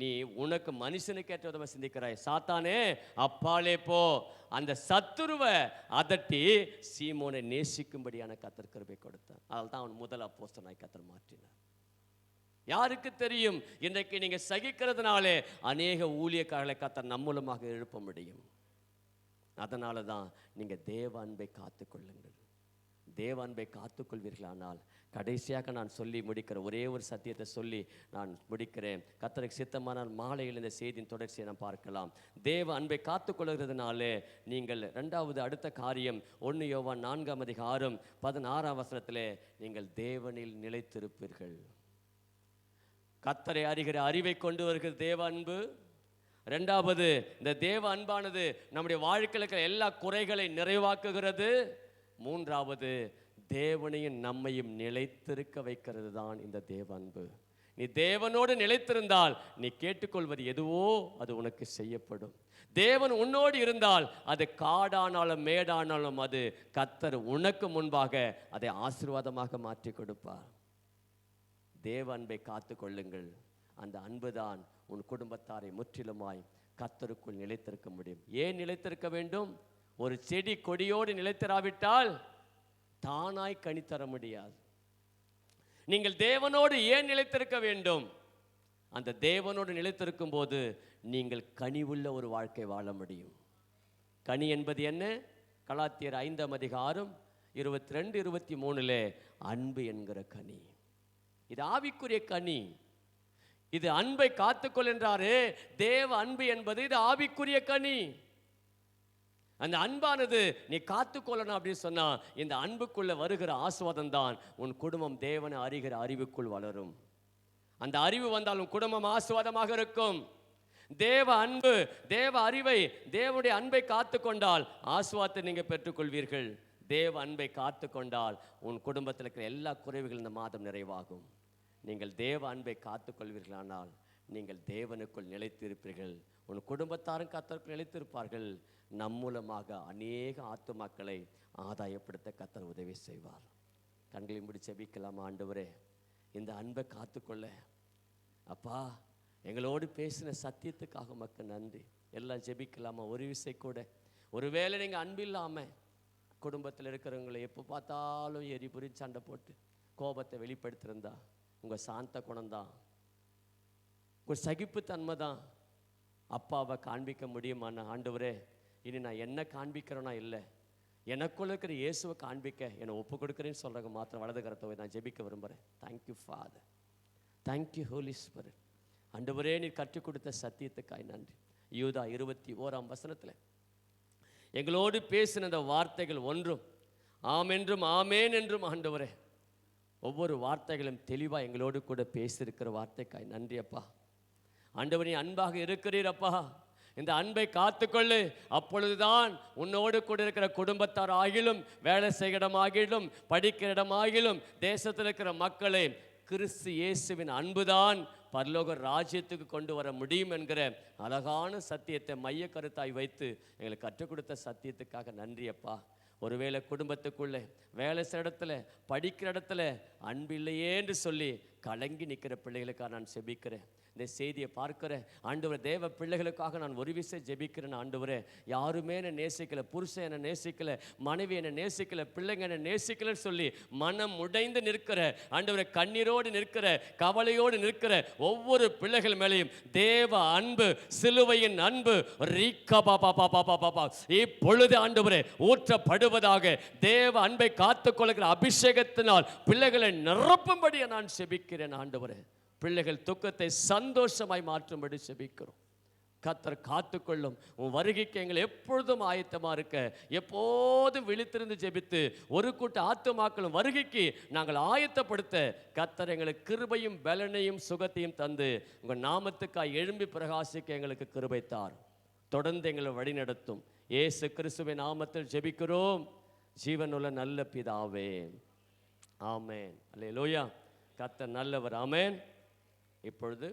நீ உனக்கு மனுஷனுக்கேற்ற விதமாக சிந்திக்கிறாய். சாத்தானே அப்பாலே போ. அந்த சத்துருவை அதட்டி சீமோனை நேசிக்கும்படியான கர்த்தர் கிருபை கொடுத்தார். அதனால தான் அவன் முதல் அப்போஸ்தலனாய் கர்த்தர் மாற்றினார். யாருக்கு தெரியும், இன்றைக்கு நீங்க சகிக்கிறதுனாலே அநேக ஊழியக்காரர்களை கர்த்தர் நம் மூலமாக எழுப்ப முடியும். அதனால தான் நீங்க தேவ அன்பை காத்துக்கொள்ளுங்கள். தேவ அன்பை காத்துக்கொள்வீர்களானால், கடைசியாக நான் சொல்லி முடிக்கிற ஒரே ஒரு சத்தியத்தை சொல்லி நான் முடிக்கிறேன். கர்த்தருக்கு சித்தமானால் மாலையில் இந்த செய்தியின் தொடர்ச்சியை நாம் பார்க்கலாம். தேவ அன்பை காத்துக்கொள்கிறதுனாலே நீங்கள் இரண்டாவது அடுத்த காரியம் 1 யோவான் 4:16 நீங்கள் தேவனில் நிலைத்திருப்பீர்கள். கர்த்தரை அறிகிற அறிவை கொண்டு வருகிற தேவ அன்பு. இரண்டாவது, இந்த தேவ அன்பானது நம்முடைய வாழ்க்கையில் எல்லா குறைகளை நிறைவாக்குகிறது. மூன்றாவது, தேவனையும் நம்மையும் நிலைத்திருக்க வைக்கிறது தான் இந்த தேவ அன்பு. நீ தேவனோடு நிலைத்திருந்தால் நீ கேட்டுக்கொள்வது எதுவோ அது உனக்கு செய்யப்படும். தேவன் உன்னோடு இருந்தால் அது காடானாலும் மேடானாலும் அது கர்த்தர் உனக்கு முன்பாக அதை ஆசீர்வாதமாக மாற்றி கொடுப்பார். தேவ அன்பை காத்து கொள்ளுங்கள். அந்த அன்புதான் உன் குடும்பத்தாரை முற்றிலுமாய் கர்த்தருக்குள் நிலைத்திருக்க முடியும். ஏன் நிலைத்திருக்க வேண்டும்? ஒரு செடி கொடியோடு நிலைத்திராவிட்டால் தானாய் கனி தர முடியாது. நீங்கள் தேவனோடு ஏன் நிலைத்திருக்க வேண்டும்? அந்த தேவனோடு நிலைத்திருக்கும் போது நீங்கள் கனிவுள்ள ஒரு வாழ்க்கை வாழ முடியும். கனி என்பது என்ன? கலாத்தியர் 5:22-23 அன்பு என்கிற கனி. இது ஆவிக்குரிய கனி. இது அன்பை காத்துக்கொள் என்றாரு. தேவ அன்பு என்பது இது ஆவிக்குரிய கனி. அந்த அன்பானது நீ காத்துக்கொள்ளணும் அப்படின்னு சொன்னா, இந்த அன்புக்குள்ள வருகிற ஆசீர்வாதம் தான் உன் குடும்பம் தேவனை அறிகிற அறிவுக்குள் வளரும். அந்த அறிவு வந்தால் உன் குடும்பம் ஆசீர்வாதமாக இருக்கும். தேவ அன்பு, தேவ அறிவை, தேவனுடைய அன்பை காத்துக்கொண்டால் ஆசீர்வாதத்தை நீங்க பெற்றுக்கொள்வீர்கள். தேவ அன்பை காத்துக்கொண்டால் உன் குடும்பத்தில் இருக்கிற எல்லா குறைவுகளும் இந்த மாதம் நிறைவாகும். நீங்கள் தேவ அன்பை காத்துக்கொள்வீர்களானால் நீங்கள் தேவனுக்குள் நிலைத்திருப்பீர்கள். உன் குடும்பத்தாரும் கர்த்தருக்குள் நிலைத்திருப்பார்கள். நம் மூலமாக அநேக ஆத்துமாக்களை ஆதாயப்படுத்த கர்த்தர் உதவி செய்வார். கண்களை மூடி ஜெபிக்கலாம். ஆண்டவரே, இந்த அன்பை காத்துக்கொள்ள அப்பா எங்களோடு பேசின சத்தியத்துக்காக மக்கள் நன்றி. எல்லாம் ஜெபிக்கலாமா? ஒரு விஷயம் கூட, ஒருவேளை நீங்கள் அன்பில்லாமல் குடும்பத்தில் இருக்கிறவங்களை எப்போ பார்த்தாலும் எரிபுரி சண்டை போட்டு கோபத்தை வெளிப்படுத்திருந்தா, உங்கள் சாந்த குணம்தான், உங்கள் சகிப்புத்தன்மை தான் அப்பாவை காண்பிக்க முடியுமாண்ணா? ஆண்டவரே, இனி நான் என்ன காண்பிக்கிறேன்னா இல்லை, எனக்குள்ள இருக்கிற இயேசுவை காண்பிக்க என்னை ஒப்பு கொடுக்குறேன்னு சொல்கிறாங்க. மாத்திரம் வலது கரத்தை நான் ஜெபிக்க விரும்புகிறேன். Thank you Father, thank you Holy Spirit. ஆண்டவரே, நீ கற்றுக் கொடுத்த சத்தியத்துக்காய் நன்றி. யூதா 21 எங்களோடு பேசின அந்த வார்த்தைகள் ஒன்றும் ஆம் என்றும் ஆமேன் என்றும் ஆண்டவரே, ஒவ்வொரு வார்த்தைகளும் தெளிவாக எங்களோடு கூட பேசியிருக்கிற வார்த்தைக்காய் நன்றி அப்பா. ஆண்டவர், நீ அன்பாக இருக்கிறீரப்பா. இந்த அன்பை காத்துக்கொள்ளு. அப்பொழுதுதான் உன்னோடு கூட இருக்கிற குடும்பத்தார் ஆகிலும், வேலை செய்கிற இடமாகிலும், படிக்கிற இடமாகிலும், தேசத்தில் இருக்கிற மக்களை கிறிஸ்து இயேசுவின் அன்புதான் பரலோக ராஜ்யத்துக்கு கொண்டு வர முடியும் என்கிற அழகான சத்தியத்தை மைய கருத்தாய் வைத்து எங்களுக்கு கற்றுக் கொடுத்த சத்தியத்துக்காக நன்றி அப்பா. ஒருவேளை குடும்பத்துக்குள்ளே, வேலை செய்கிற இடத்துல, படிக்கிற இடத்துல அன்பு இல்லையே என்று சொல்லி கலங்கி நிற்கிற பிள்ளைகளுக்காக நான் செபிக்கிறேன். இந்த செய்தியை பார்க்கிற ஆண்டவரே, தேவ பிள்ளைகளுக்காக நான் ஒரு விஷயம் ஜெபிக்கிறேன். ஆண்டவரே, யாருமே என்னை நேசிக்கலை, புருஷன் என்னை நேசிக்கலை, மனைவி என்னை நேசிக்கலை, பிள்ளைங்க என்னை நேசிக்கலைன்னு சொல்லி மனம் உடைந்து நிற்கிற ஆண்டவரே, கண்ணீரோடு நிற்கிற, கவலையோடு நிற்கிற ஒவ்வொரு பிள்ளைகள் மேலேயும் தேவ அன்பு, சிலுவையின் அன்பு இப்பொழுது ஆண்டவரே ஊற்றப்படுவதாக. தேவ அன்பை காத்துக்கொள்கிற அபிஷேகத்தினால் பிள்ளைகளை நிரப்பும்படி நான் செபிக்கிறேன். ஆண்டவரே, பிள்ளைகள் துக்கத்தை சந்தோஷமாய் மாற்றும்படி செபிக்கிறோம். கர்த்தர் காத்துக்கொள்ளும். உன் வருகைக்கு எங்களை எப்பொழுதும் ஆயத்தமாக இருக்க, எப்போதும் விழித்திருந்து ஜெபித்து ஒரு கூட்ட ஆத்துமாக்களும் வருகைக்கு நாங்கள் ஆயத்தப்படுத்த கர்த்தர் எங்களுக்கு கிருபையும் பலனையும் சுகத்தையும் தந்து உங்கள் நாமத்துக்காய் எழும்பி பிரகாசிக்க எங்களுக்கு கிருபை தார். தொடர்ந்து எங்களை வழிநடத்தும். இயேசு கிறிஸ்துவின் நாமத்தில் ஜெபிக்கிறோம் ஜீவனுள்ள நல்ல பிதாவே, ஆமேன். அல்லேலூயா. கர்த்தர் நல்லவர். ஆமேன். இப்பொழுது